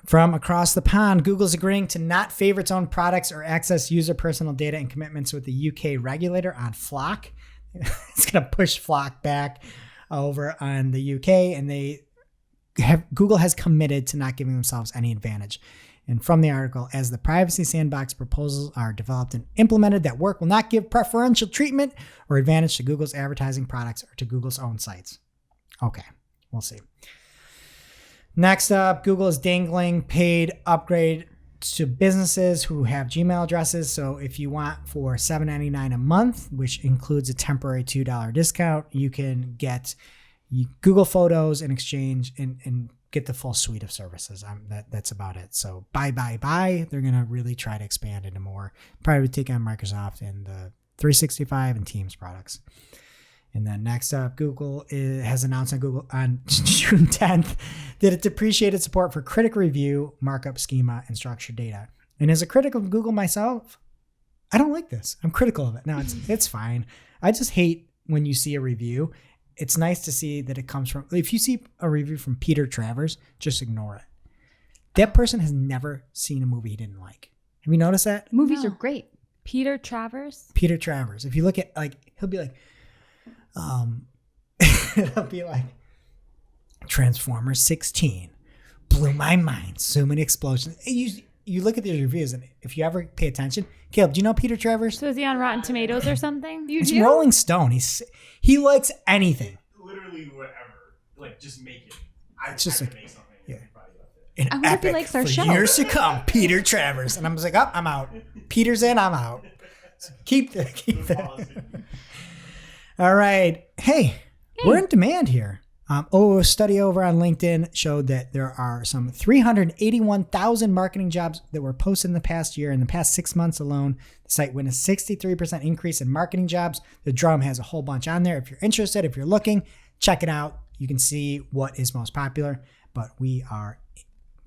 From across the pond, Google's agreeing to not favor its own products or access user personal data in commitments with the UK regulator on Flock. It's going to push Flock back over on the UK, and Google has committed to not giving themselves any advantage. And from the article, as the privacy sandbox proposals are developed and implemented, that work will not give preferential treatment or advantage to Google's advertising products or to Google's own sites. Okay, we'll see. Next up, Google is dangling paid upgrade to businesses who have Gmail addresses. So if you want for $7.99 a month, which includes a temporary $2 discount, you can get Google Photos in exchange and get the full suite of services. That's about it. So bye. They're going to really try to expand into more. Probably take on Microsoft and the 365 and Teams products. And then next up, Google has announced on June 10th that it depreciated support for critical review, markup schema, and structured data. And as a critic of Google myself, I don't like this. I'm critical of it. No, it's fine. I just hate when you see a review. It's nice to see that it comes from, if you see a review from Peter Travers, just ignore it. That person has never seen a movie he didn't like. Have you noticed that? Movies are great. Peter Travers. If you look at, he'll be like, it'll be like Transformers 16 blew my mind. So many explosions. You look at these reviews, and if you ever pay attention, Caleb, do you know Peter Travers? So is he on Rotten Tomatoes or something? It's Rolling Stone. He likes anything. Literally whatever. Just make it. It's just I could make something. yeah. An I wonder if he likes our for show. years to come, Peter Travers. And I was like, oh, I'm out. Peter's in, I'm out. So keep that. All right. Hey, we're in demand here. A study over on LinkedIn showed that there are some 381,000 marketing jobs that were posted in the past year. In the past 6 months alone, the site witnessed a 63% increase in marketing jobs. The Drum has a whole bunch on there. If you're interested, if you're looking, check it out. You can see what is most popular, but we are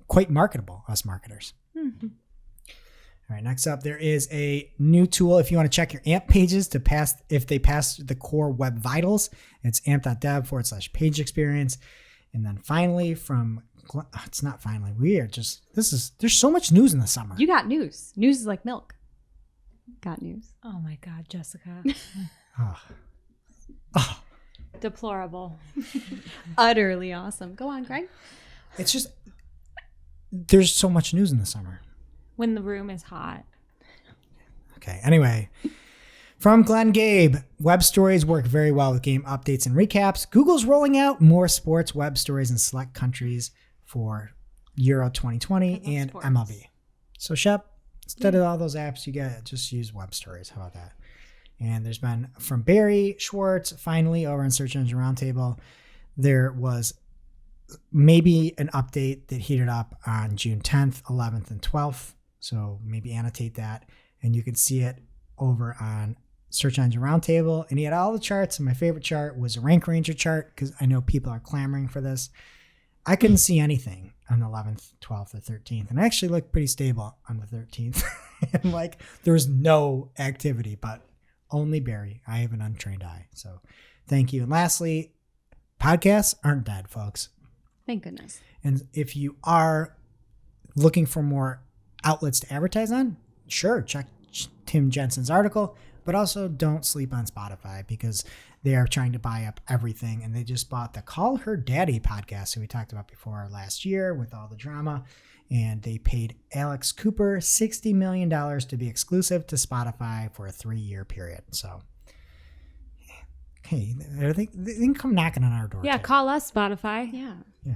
quite marketable, us marketers. Mm-hmm. All right, next up, there is a new tool if you want to check your AMP pages if they pass the core web vitals. It's amp.dev/page experience. And then finally it's not finally, there's so much news in the summer. You got news. News is like milk. Got news. Oh my God, Jessica. Deplorable. Utterly awesome. Go on, Greg. It's just, there's so much news in the summer. When the room is hot. Okay, anyway. From Glenn Gabe, web stories work very well with game updates and recaps. Google's rolling out more sports web stories in select countries for Euro 2020 and sports. MLB. So, Shep, instead of all those apps, you got just use web stories. How about that? And there's been from Barry Schwartz, finally, over on Search Engine Roundtable, there was maybe an update that heated up on June 10th, 11th, and 12th. So maybe annotate that, and you can see it over on Search Engine Roundtable. And he had all the charts, and my favorite chart was a Rank Ranger chart because I know people are clamoring for this. I couldn't see anything on the 11th, 12th, or 13th, and I actually looked pretty stable on the 13th. And there was no activity, but only Barry. I have an untrained eye, so thank you. And lastly, podcasts aren't dead, folks. Thank goodness. And if you are looking for more outlets to advertise on, sure, check Tim Jensen's article. But also don't sleep on Spotify because they are trying to buy up everything. And they just bought the Call Her Daddy podcast that we talked about before last year with all the drama. And they paid Alex Cooper $60 million to be exclusive to Spotify for a 3-year period. So, hey, they can come knocking on our door. Yeah, too. call us, Spotify. Yeah. Yeah.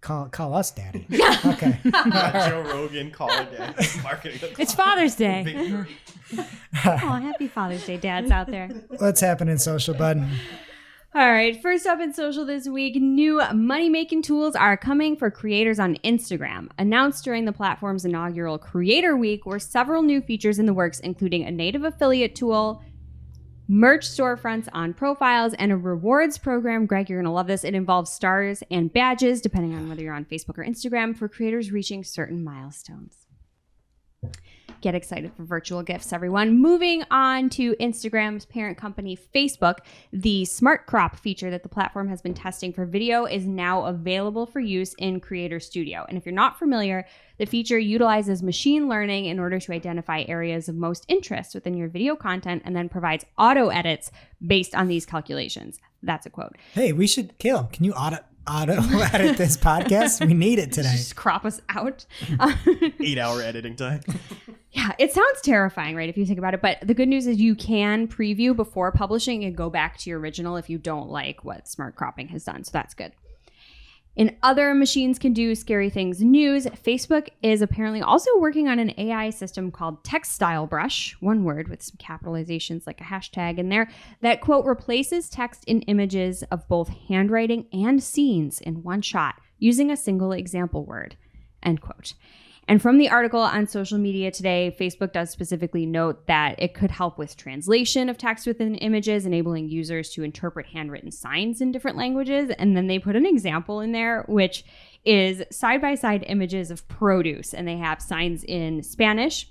Call us daddy. Okay. Joe Rogan, call it daddy. Marketing. It's Father's Day. Big three. Oh, happy Father's Day, dads out there. What's happening, social bud? All right, first up in social this week, new money-making tools are coming for creators on Instagram. Announced during the platform's inaugural Creator Week were several new features in the works, including a native affiliate tool, merch storefronts on profiles, and a rewards program. Greg, you're going to love this. It involves stars and badges, depending on whether you're on Facebook or Instagram, for creators reaching certain milestones. Get excited for virtual gifts, everyone. Moving on to Instagram's parent company, Facebook, the Smart Crop feature that the platform has been testing for video is now available for use in Creator Studio. And if you're not familiar, the feature utilizes machine learning in order to identify areas of most interest within your video content and then provides auto edits based on these calculations. That's a quote. Hey, we should, Caleb, can you auto edit this podcast? We need it today. Just crop us out. 8-hour editing time. Yeah, it sounds terrifying, right, if you think about it. But the good news is you can preview before publishing and go back to your original if you don't like what Smart Cropping has done. So that's good. In other machines can do scary things news, Facebook is apparently also working on an AI system called Text Style Brush, one word with some capitalizations like a hashtag in there, that, quote, replaces text in images of both handwriting and scenes in one shot using a single example word, end quote. And from the article on social media today, Facebook does specifically note that it could help with translation of text within images, enabling users to interpret handwritten signs in different languages. And then they put an example in there, which is side-by-side images of produce. And they have signs in Spanish.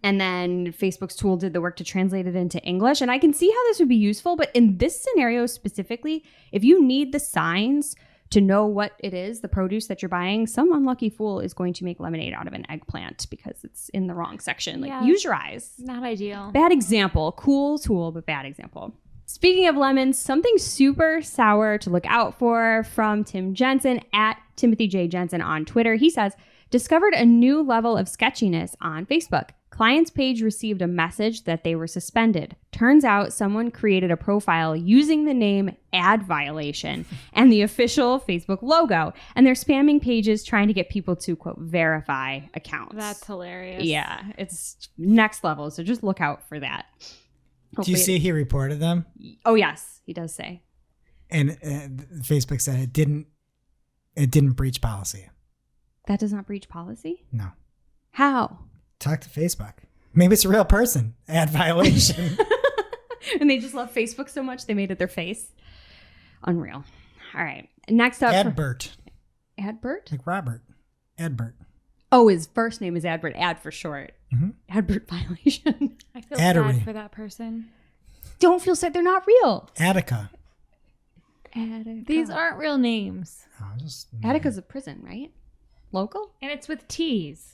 And then Facebook's tool did the work to translate it into English. And I can see how this would be useful. But in this scenario specifically, if you need the signs to know what it is, the produce that you're buying, some unlucky fool is going to make lemonade out of an eggplant because it's in the wrong section. Like, use your eyes. Not ideal. Bad example. Cool tool, but bad example. Speaking of lemons, something super sour to look out for from Tim Jensen at Timothy J. Jensen on Twitter. He says, discovered a new level of sketchiness on Facebook. Client's page received a message that they were suspended. Turns out someone created a profile using the name Ad Violation and the official Facebook logo, and they're spamming pages trying to get people to, quote, verify accounts. That's hilarious. Yeah, it's next level, so just look out for that. Do you see he reported them? Oh, yes, he does say. And Facebook said it didn't breach policy. That does not breach policy? No. How? Talk to Facebook. Maybe it's a real person. Ad violation. And they just love Facebook so much they made it their face. Unreal. All right. Next up. Adbert. Adbert? Like Robert. Adbert. Oh, his first name is Adbert. Ad for short. Mm-hmm. Adbert violation. I feel Addery. sad for that person. Don't feel sad. They're not real. Attica. Attica. These aren't real names. Attica's a prison, right? Local? And it's with T's.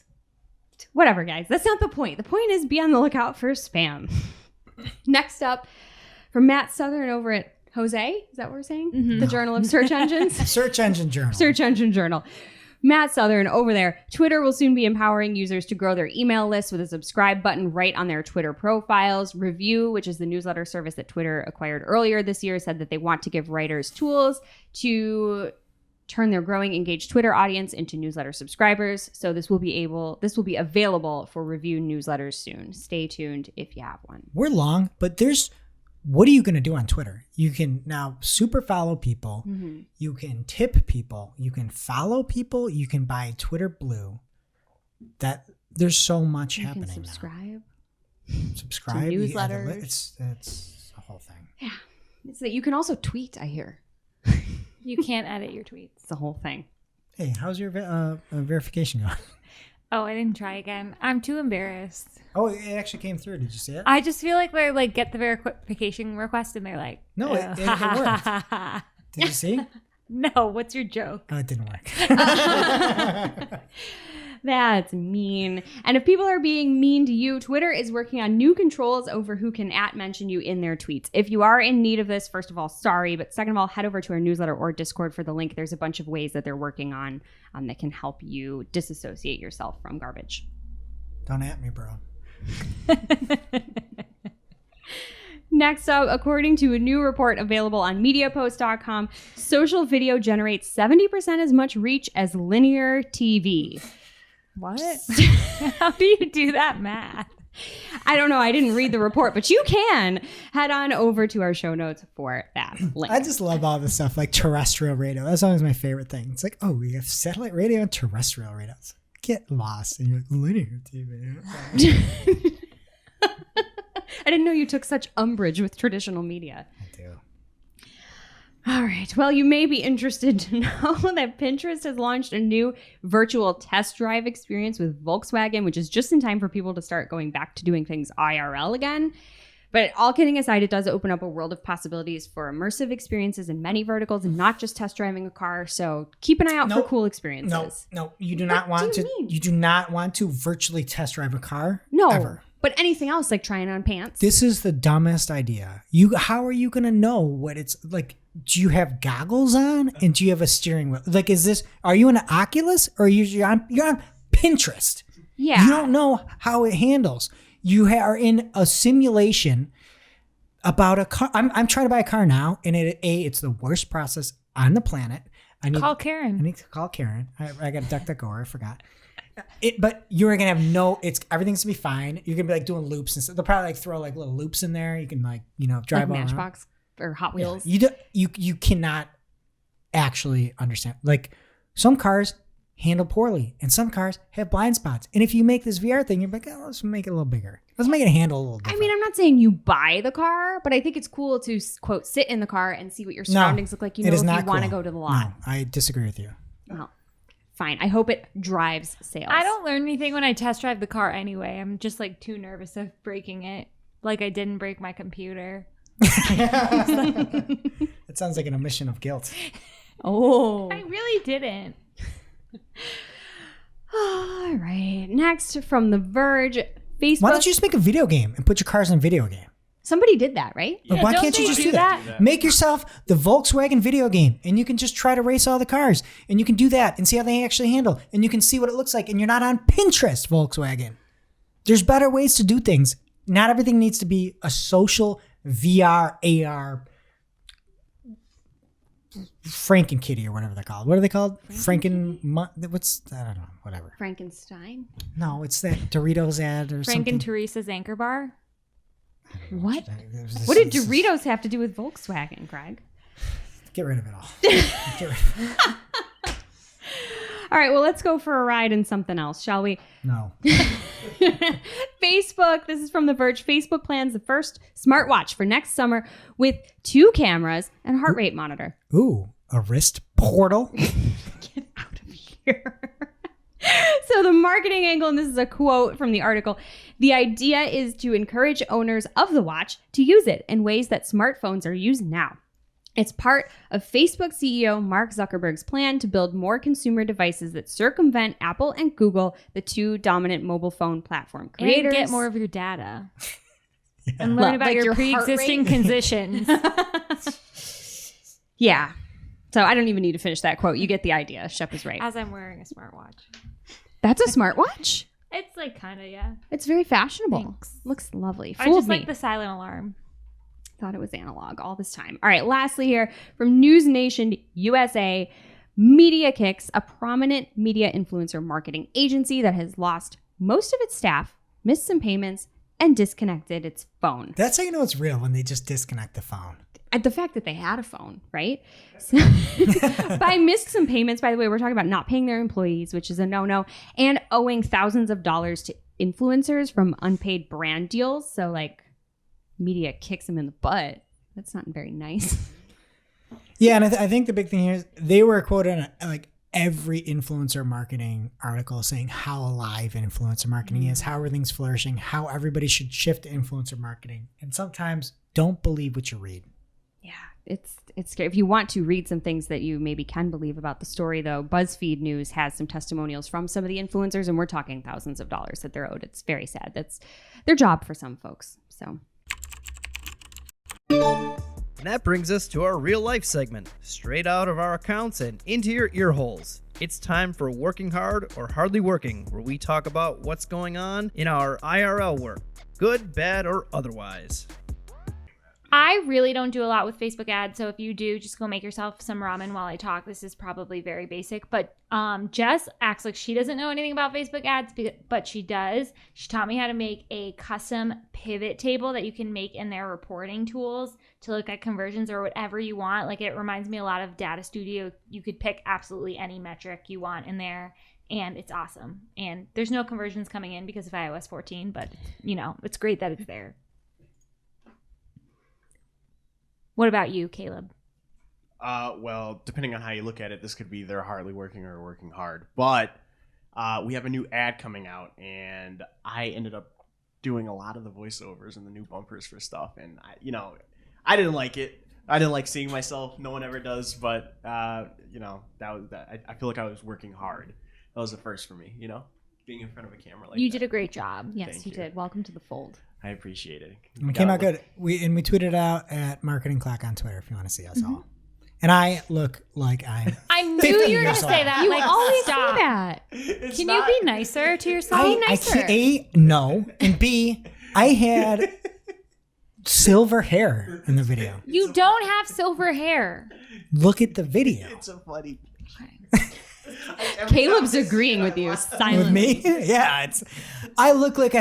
Whatever, guys. That's not the point. The point is be on the lookout for spam. Next up, from Matt Southern over at Jose. Is that what we're saying? Mm-hmm. The Journal of Search Engines? Search Engine Journal. Search Engine Journal. Matt Southern over there. Twitter will soon be empowering users to grow their email list with a subscribe button right on their Twitter profiles. Review, which is the newsletter service that Twitter acquired earlier this year, said that they want to give writers tools to turn their growing engaged Twitter audience into newsletter subscribers. So this will be available for review newsletters soon. Stay tuned if you have one. We're long, but what are you going to do on Twitter? You can now super follow people. Mm-hmm. You can tip people. You can follow people. You can buy Twitter Blue. There's so much happening You can subscribe. now. Subscribe. to newsletters. It's a whole thing. Yeah. It's that you can also tweet, I hear. You can't edit your tweets. It's the whole thing. Hey, how's your verification going? Oh, I didn't try again. I'm too embarrassed. Oh, it actually came through. Did you see it? I just feel like they're like, get the verification request, and they're like, No, it worked. Did you see? No, what's your joke? Oh, it didn't work. That's mean. And if people are being mean to you, Twitter is working on new controls over who can @mention you in their tweets. If you are in need of this, first of all, sorry. But second of all, head over to our newsletter or Discord for the link. There's a bunch of ways that they're working on that can help you disassociate yourself from garbage. Don't at me, bro. Next up, according to a new report available on MediaPost.com, social video generates 70% as much reach as linear TV. What? How do you do that math? I don't know. I didn't read the report, but you can head on over to our show notes for that link. I just love all this stuff like terrestrial radio. That's always my favorite thing. It's like, oh, we have satellite radio and terrestrial radio. Get lost in your linear TV. I didn't know you took such umbrage with traditional media. I do. All right. Well, you may be interested to know that Pinterest has launched a new virtual test drive experience with Volkswagen, which is just in time for people to start going back to doing things IRL again. But all kidding aside, it does open up a world of possibilities for immersive experiences in many verticals and not just test driving a car. So keep an eye out for cool experiences. No, you do not want to. You do not want to virtually test drive a car. No. Ever. But anything else, like trying on pants. This is the dumbest idea. How are you going to know what it's like? Do you have goggles on and do you have a steering wheel? Like, are you an Oculus or you're on Pinterest? Yeah. You don't know how it handles. You are in a simulation about a car. I'm trying to buy a car now, and it's the worst process on the planet. Call Karen. I need to call Karen. I got to duck the door. I forgot. But you're gonna have everything's gonna be fine. You're gonna be like doing loops and stuff. They'll probably like throw like little loops in there. You can drive like all Matchbox or Hot Wheels. Yeah. You cannot actually understand. Like some cars handle poorly, and some cars have blind spots. And if you make this VR thing, you're like, oh, let's make it a little bigger. Let's make it handle a little different. I mean, I'm not saying you buy the car, but I think it's cool to quote sit in the car and see what your surroundings look like. If you want to go to the lot. No, I disagree with you. Well, fine. I hope it drives sales. I don't learn anything when I test drive the car anyway. I'm just like too nervous of breaking it. Like I didn't break my computer. It sounds like an admission of guilt. Oh. I really didn't. All right. Next from The Verge, Facebook. Why don't you just make a video game and put your cars in a video game? Somebody did that, right? But why can't you just do that? Make yourself the Volkswagen video game, and you can just try to race all the cars, and you can do that and see how they actually handle, and you can see what it looks like, and you're not on Pinterest, Volkswagen. There's better ways to do things. Not everything needs to be a social VR, AR, Franken-Kitty or whatever they're called. What are they called? I don't know, whatever. Frankenstein? No, it's that Doritos ad or Frank something. and Teresa's Anchor Bar. What? What did Doritos have to do with Volkswagen, Greg? Get rid of it all. Get rid of it. All right, well, let's go for a ride in something else, shall we? No. Facebook, this is from The Verge. Facebook plans the first smartwatch for next summer with 2 cameras and heart rate monitor. Ooh, a wrist portal? Get out of here. So the marketing angle, and this is a quote from the article, the idea is to encourage owners of the watch to use it in ways that smartphones are used now. It's part of Facebook CEO Mark Zuckerberg's plan to build more consumer devices that circumvent Apple and Google, the 2 dominant mobile phone platform creators. And get more of your data. Yeah. And learn about your pre-existing conditions. Yeah. So I don't even need to finish that quote. You get the idea. Shep is right. As I'm wearing a smartwatch. That's a smartwatch? It's like kind of, yeah. It's very fashionable. Thanks. Looks lovely. I just like the silent alarm. Thought it was analog all this time. All right, lastly here, from News Nation USA, Media Kicks, a prominent media influencer marketing agency that has lost most of its staff, missed some payments, and disconnected its phone. That's how you know it's real, when they just disconnect the phone. At the fact that they had a phone, right? So, by missed some payments, by the way, we're talking about not paying their employees, which is a no-no, and owing thousands of dollars to influencers from unpaid brand deals. So like media kicks them in the butt. That's not very nice. Yeah, and I think the big thing here is they were quoted on like every influencer marketing article saying how alive influencer marketing is, how everything's flourishing, how everybody should shift to influencer marketing. And sometimes don't believe what you read. Yeah. it's scary. If you want to read some things that you maybe can believe about the story, though, BuzzFeed News has some testimonials from some of the influencers, and we're talking thousands of dollars that they're owed. It's very sad. That's their job for some folks. So. And that brings us to our real life segment, straight out of our accounts and into your ear holes. It's time for Working Hard or Hardly Working, where we talk about what's going on in our IRL work, good, bad, or otherwise. I really don't do a lot with Facebook ads, so if you do, just go make yourself some ramen while I talk. This is probably very basic, but Jess acts like she doesn't know anything about Facebook ads, but she does. She taught me how to make a custom pivot table that you can make in their reporting tools to look at conversions or whatever you want. Like, it reminds me a lot of Data Studio. You could pick absolutely any metric you want in there, and it's awesome. And there's no conversions coming in because of iOS 14, but, it's great that it's there. What about you, Caleb? Well, depending on how you look at it, this could be they're hardly working or working hard. But we have a new ad coming out, and I ended up doing a lot of the voiceovers and the new bumpers for stuff. And, I didn't like it. I didn't like seeing myself. No one ever does. But, that was that. I feel like I was working hard. That was the first for me, being in front of a camera like that. You did a great job. Yes, Thank you you. did. Welcome to the fold. I appreciate it. It came out good. We tweeted it out at Marketing Clock on Twitter if you want to see us all. And I look like I'm. I knew 50 you were going to years say old. that. You like, always stop. do that. Can you be nicer to yourself? Be I nicer. can't. A, no. And B, I had silver hair in the video. You don't have silver hair. Look at the video. It's a funny. Caleb's agreeing with you silently. With me? Yeah. I look like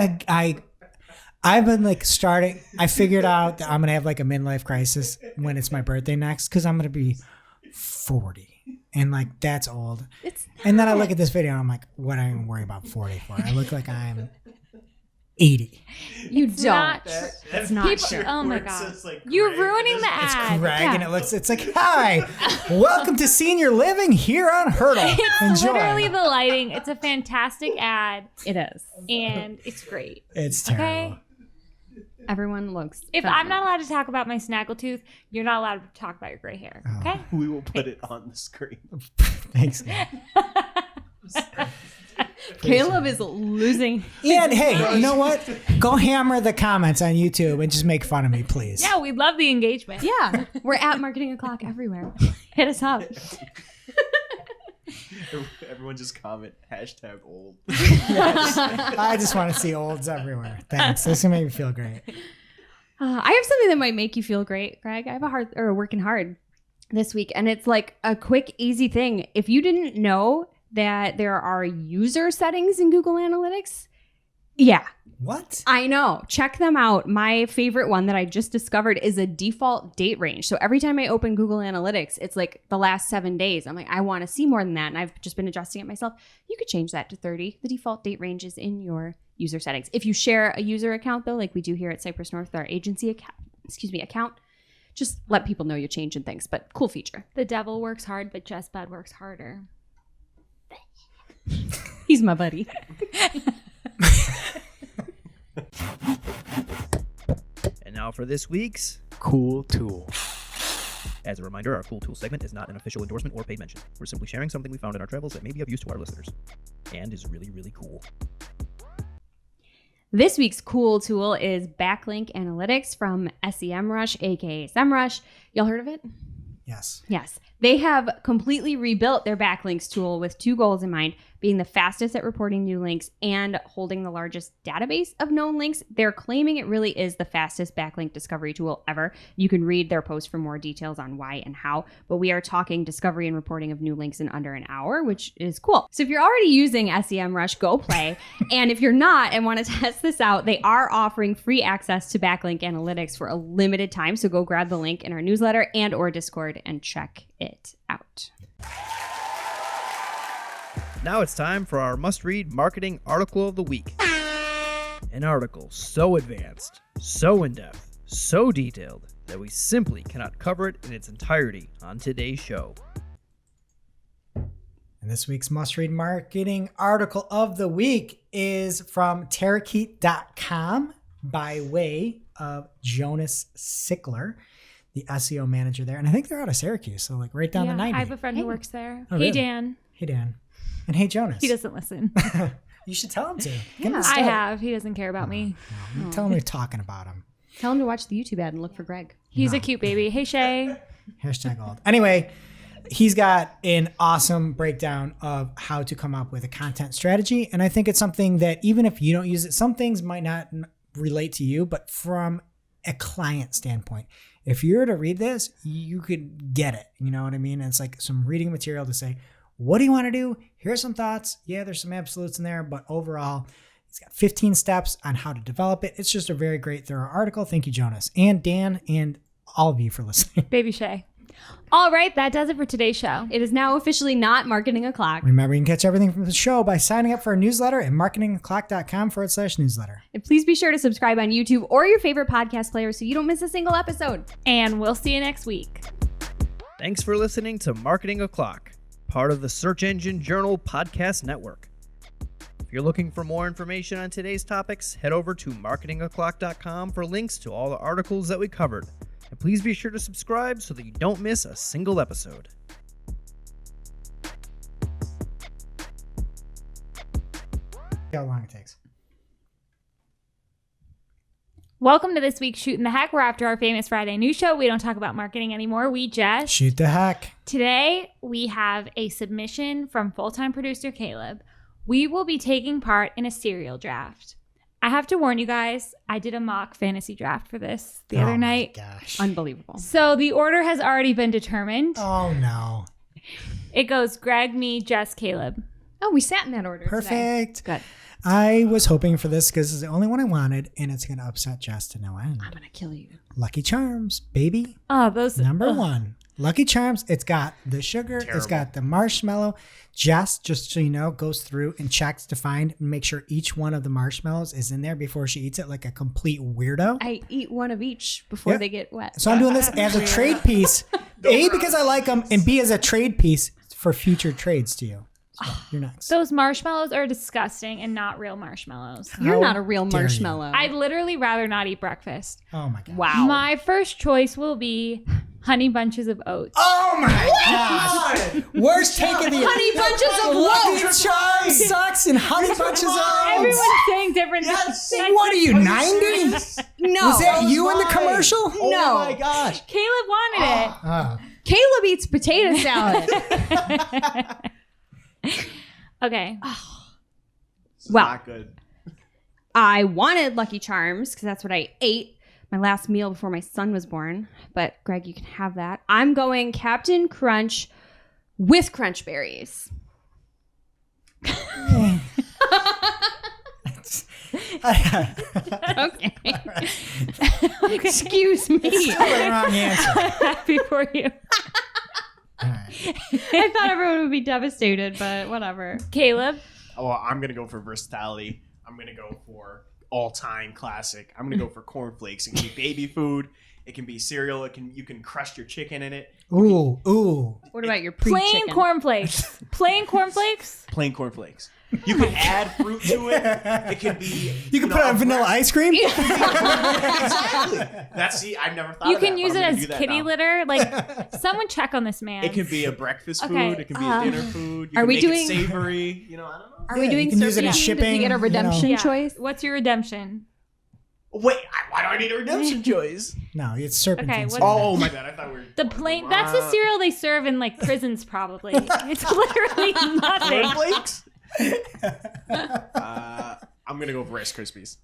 I've been like starting. I figured out that I'm going to have like a midlife crisis when it's my birthday next because I'm going to be 40. And like, that's old. And then I look at this video and I'm like, what am I going to worry about 40 for? I look like I'm 80. You It's don't. not true. It's not People- true. Oh my Where it God. says, like, You're Greg, ruining and the it's- ad. Greg, Yeah. and it's like, hi, welcome to Senior Living here on Hurdle. It's Enjoy. literally the lighting. It's a fantastic ad, It is. and it's great. It's terrible. Okay? Everyone looks. If I'm not allowed to talk about my snaggletooth, you're not allowed to talk about your gray hair. Okay? We will put it on the screen. Thanks. Caleb is losing. And hey, you know what? Go hammer the comments on YouTube and just make fun of me, please. Yeah, we love the engagement. Yeah, we're at Marketing O'Clock everywhere. Hit us up. Everyone just comment #old. I just want to see olds everywhere. Thanks. This will make me feel great. I have something that might make you feel great, Greg. I have working hard this week, and it's like a quick, easy thing. If you didn't know that there are user settings in Google Analytics, yeah, What? I know. Check them out. My favorite one that I just discovered is a default date range. So every time I open Google Analytics, it's like the last 7 days. I'm like, I want to see more than that. And I've just been adjusting it myself. You could change that to 30. The default date range is in your user settings. If you share a user account, though, like we do here at Cypress North, our agency account, just let people know you're changing things. But cool feature. The devil works hard, but Jess Bud works harder. He's my buddy. And now for this week's Cool tool. As a reminder, our Cool Tool segment is not an official endorsement or paid mention. We're simply sharing something we found in our travels that may be of use to our listeners. And is really, really cool. This week's cool tool is Backlink Analytics from SEMrush, aka SEMrush. Y'all heard of it? Yes. Yes. They have completely rebuilt their backlinks tool with two goals in mind, being the fastest at reporting new links and holding the largest database of known links. They're claiming it really is the fastest backlink discovery tool ever. You can read their post for more details on why and how, but we are talking discovery and reporting of new links in under an hour, which is cool. So if you're already using SEMrush, go play. And if you're not and want to test this out, they are offering free access to Backlink Analytics for a limited time. So go grab the link in our newsletter and or Discord and check it out. Now it's time for our must-read marketing article of the week. An article so advanced, so in-depth, so detailed that we simply cannot cover it in its entirety on today's show. And this week's must-read marketing article of the week is from Terakeet.com by way of Jonas Sickler. the SEO manager there. And I think they're out of Syracuse, so like right down the 90. I have a friend Hey. who works there. Oh, Hey, really? Dan. Hey, Dan. And hey, Jonas. He doesn't listen. You should tell him to. Give him a Yeah. start. I have. He doesn't care about me. No, tell him we're talking about him. Tell him to watch the YouTube ad and look for Greg. He's No. a cute baby. Hey, Shay. Hashtag old. Anyway, he's got an awesome breakdown of how to come up with a content strategy. And I think it's something that even if you don't use it, some things might not relate to you, but from a client standpoint, if you were to read this, you could get it. You know what I mean? And it's like some reading material to say, what do you want to do? Here's some thoughts. Yeah, there's some absolutes in there, but overall, he's got 15 steps on how to develop it. It's just a very great, thorough article. Thank you, Jonas and Dan, and all of you for listening. Baby Shay. All right, that does it for today's show. It is now officially not Marketing O'Clock. Remember, you can catch everything from the show by signing up for our newsletter at marketingoclock.com/newsletter. And please be sure to subscribe on YouTube or your favorite podcast player so you don't miss a single episode. And we'll see you next week. Thanks for listening to Marketing O'Clock, part of the Search Engine Journal Podcast Network. If you're looking for more information on today's topics, head over to marketingoclock.com for links to all the articles that we covered. And please be sure to subscribe so that you don't miss a single episode. How long it takes. Welcome to this week's Shootin' the Heck. We're after our famous Friday news show. We don't talk about marketing anymore. We just... Shoot the heck. Today, we have a submission from full-time producer Caleb. We will be taking part in a serial draft. I have to warn you guys, I did a mock fantasy draft for this the other night. Oh my gosh. Unbelievable. So the order has already been determined. Oh no. It goes Greg, me, Jess, Caleb. Oh, we sat in that order today. Perfect. Good. I was hoping for this because it's the only one I wanted, and it's going to upset Jess to no end. I'm going to kill you. Lucky Charms, baby. Oh, those... Number ugh. one. Lucky Charms. It's got the sugar. It's Terrible. got the marshmallow. Jess, just so you know, goes through and checks to find and make sure each one of the marshmallows is in there before she eats it like a complete weirdo. I eat one of each before Yeah. they get wet. So I'm doing this as a trade piece. A, because I like them, and B, as a trade piece for future trades to you. So you're next. Those marshmallows are disgusting and not real marshmallows. You're How not a real dare you. marshmallow. I'd literally rather not eat breakfast. Oh my god. Wow. My first choice will be honey bunches of oats. Oh my gosh. Worst take of the year. Honey bunches of Lucky oats. Charms sucks and honey bunches of oats. Everyone's saying different Yes. things. What are you, 90? No. Was that you in the mine. commercial? Oh No. my gosh. Caleb wanted it. Oh. Caleb eats potato salad. Okay. This is Well. not good. I wanted Lucky Charms because that's what I ate my last meal before my son was born. But Greg, you can have that. I'm going Captain Crunch with crunch berries. Okay. Excuse me. Still the wrong answer. Happy for you. All right. I thought everyone would be devastated, but whatever. Caleb. Oh, well, I'm gonna go for versatility. I'm gonna go for all-time classic. I'm gonna go for cornflakes. It can be baby food. It can be cereal. You can crush your chicken in it. Ooh, ooh. What about your Plain pre-chicken? cornflakes. Plain cornflakes. Plain cornflakes. You can add fruit to it. It can be. You can put know, on a vanilla bread- ice cream? Exactly. I've never thought You of can that, use but it I'm gonna as do that kitty now. litter. Like, someone check on this man. It can be a breakfast food. Okay, It can be a dinner food. You are can we make doing- it savory? You know, I don't know. Are Yeah, we doing you can use it in serpentine? Does shipping, he get a you know. redemption Yeah. choice? What's your redemption? Wait, why do I need a redemption choice? No, it's serpentine. Okay, syrup. what's- Oh my god, I thought we were The plain. That's the cereal they serve in like prisons, probably. It's literally nothing. cornflakes. I'm gonna go for Rice Krispies.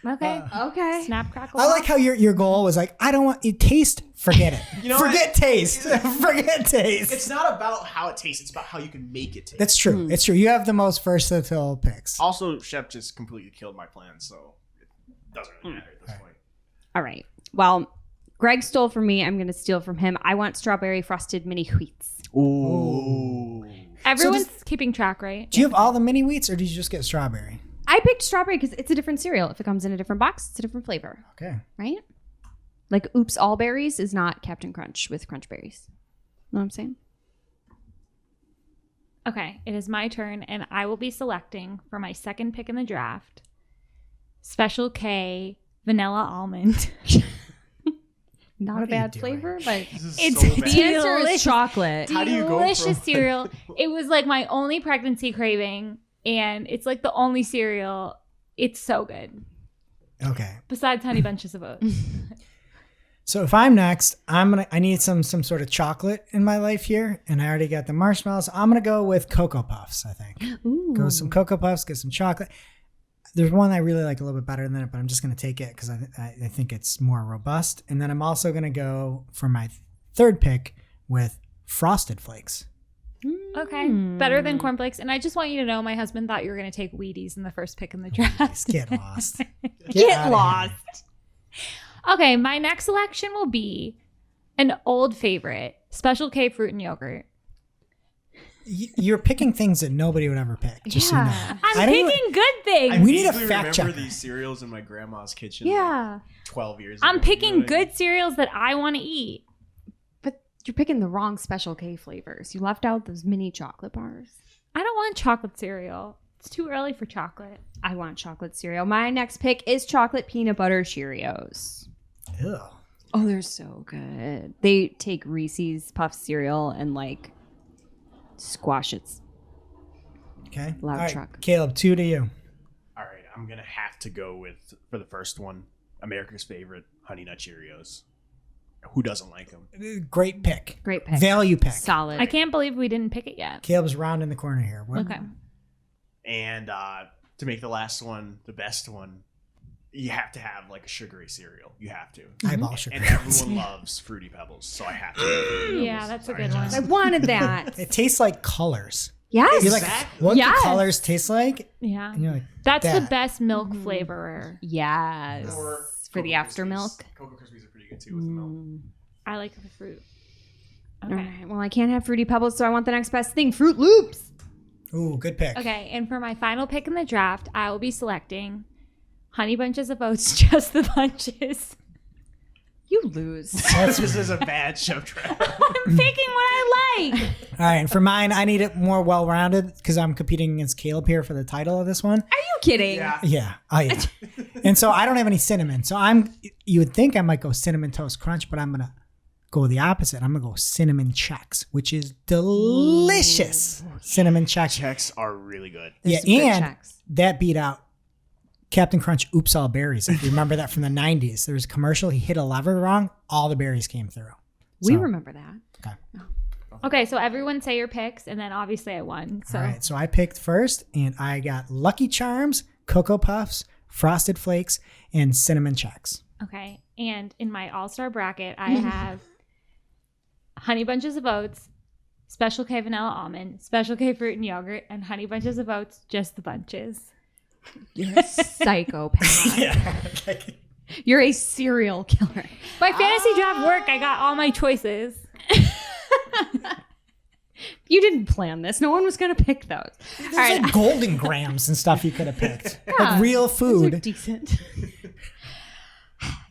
Okay. Okay. Snap, crackle. I like how your goal was like, I don't want it taste. Forget it. You know Forget what? taste. Forget taste. It's not about how it tastes; it's about how you can make it taste. That's true. It's true. You have the most versatile picks. Also, Chef just completely killed my plan, so it doesn't really matter at this point. All right. Well, Greg stole from me. I'm going to steal from him. I want strawberry frosted mini wheats. Ooh. Everyone's keeping track, right? Do you have all the mini wheats, or did you just get strawberry? I picked strawberry because it's a different cereal. If it comes in a different box, it's a different flavor, Okay. right? Like Oops All Berries is not Captain Crunch with crunch berries. Know what I'm saying? Okay, it is my turn, and I will be selecting for my second pick in the draft Special K Vanilla Almond. Not What a are you bad doing? flavor, but This is It's so bad. the answer is delicious. chocolate. How do you go Delicious from- cereal. It was like my only pregnancy craving, and it's like the only cereal. It's so good. Okay. Besides Honey Bunches of Oats. So if I'm next, I need some sort of chocolate in my life here, and I already got the marshmallows. I'm gonna go with Cocoa Puffs. I think go with some Cocoa Puffs, get some chocolate. There's one I really like a little bit better than it, but I'm just gonna take it because I think it's more robust. And then I'm also gonna go for my third pick with Frosted Flakes. Okay. Better than cornflakes. And I just want you to know my husband thought you were going to take Wheaties in the first pick in the draft. Just get lost. Get outta lost. here. Okay. My next selection will be an old favorite, Special K fruit and yogurt. You're picking things that nobody would ever pick. Just so you know. Yeah. I'm I don't even- picking good things. We need a vaguely fact remember checker. these cereals in my grandma's kitchen. Yeah. 12 years ago. I'm picking You know what I mean? good cereals that I want to eat. But you're picking the wrong Special K flavors. You left out those mini chocolate bars. I don't want chocolate cereal. It's too early for chocolate. I want chocolate cereal. My next pick is chocolate peanut butter Cheerios. Ew. Oh, they're so good. They take Reese's Puff cereal and like squash it. Okay. Loud All right, truck. Caleb, 2 to you. All right, I'm going to have to go with, for the first one, America's favorite Honey Nut Cheerios. Who doesn't like them? Great pick. Great pick. Value pick. Solid. I can't believe we didn't pick it yet. Caleb's round in the corner here. What? Okay. And to make the last one the best one, you have to have like a sugary cereal. You have to. Eyeball sugar. And everyone loves Fruity Pebbles, so I have to. have Fruity Yeah, Pebbles. that's a Sorry, good one. Jess. I wanted that. It tastes like colors. Yes. You're like, what Yes. do colors taste like? Yeah. And you're like, That's the that. best milk flavorer. Yes. Or For the Cocoa after Krispies. milk. Cocoa Krispies are pretty good too with the milk. I like the fruit. All Okay. right. Well, I can't have Fruity Pebbles, so I want the next best thing, Fruit Loops. Ooh, good pick. Okay, and for my final pick in the draft, I will be selecting Honey Bunches of Oats, just the bunches. You lose. That's This is a bad show trap. I'm picking what I like. All right, and for mine, I need it more well-rounded because I'm competing against Caleb here for the title of this one. Are you kidding? Yeah. Yeah, oh yeah. And so I don't have any cinnamon. So you would think I might go Cinnamon Toast Crunch, but I'm gonna go the opposite. I'm gonna go Cinnamon Chex, which is delicious. Cinnamon Chex. Checks are really good. Yeah, There's some good and checks. that beat out Captain Crunch Oops All Berries. If you remember that from the 90s, there was a commercial. He hit a lever wrong. All the berries came through. We So, remember that. Okay. Okay, so everyone say your picks, and then obviously I won. So All right. So I picked first, and I got Lucky Charms, Cocoa Puffs, Frosted Flakes, and Cinnamon Chex. okay, and in my all-star bracket, I have Honey Bunches of Oats, Special K Vanilla Almond, Special K Fruit and Yogurt, and Honey Bunches of Oats, just the bunches. You're a psychopath. You're a serial killer. By fantasy draft work, I got all my choices. You didn't plan this. No one was going to pick those. There's like Golden Grams and stuff you could have picked. Like real Those are food. decent.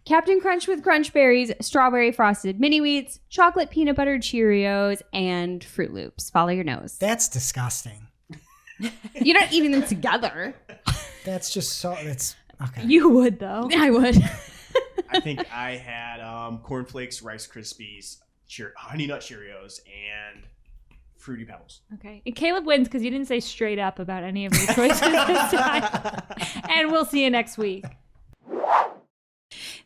Captain Crunch with Crunch Berries, Strawberry Frosted Mini Wheats, Chocolate Peanut Butter Cheerios, and Fruit Loops. Follow your nose. That's disgusting. You're not eating them together. That's just so. That's okay. You would, though. I would. I think I had cornflakes, Rice Krispies, Honey Nut Cheerios, and Fruity Pebbles. Okay. And Caleb wins because you didn't say straight up about any of your choices this time. And we'll see you next week.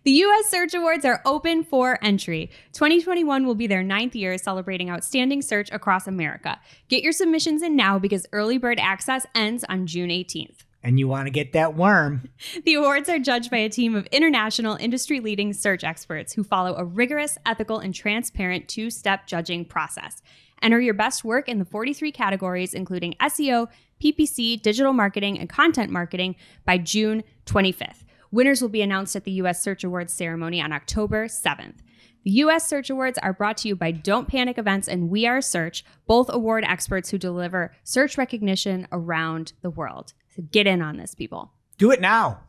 The U.S. Search Awards are open for entry. 2021 will be their 9th year celebrating outstanding search across America. Get your submissions in now because early bird access ends on June 18th. And you want to get that worm. The awards are judged by a team of international industry-leading search experts who follow a rigorous, ethical, and transparent two-step judging process. Enter your best work in the 43 categories, including SEO, PPC, digital marketing, and content marketing by June 25th. Winners will be announced at the U.S. Search Awards ceremony on October 7th. The U.S. Search Awards are brought to you by Don't Panic Events and We Are Search, both award experts who deliver search recognition around the world. So get in on this, people. Do it now.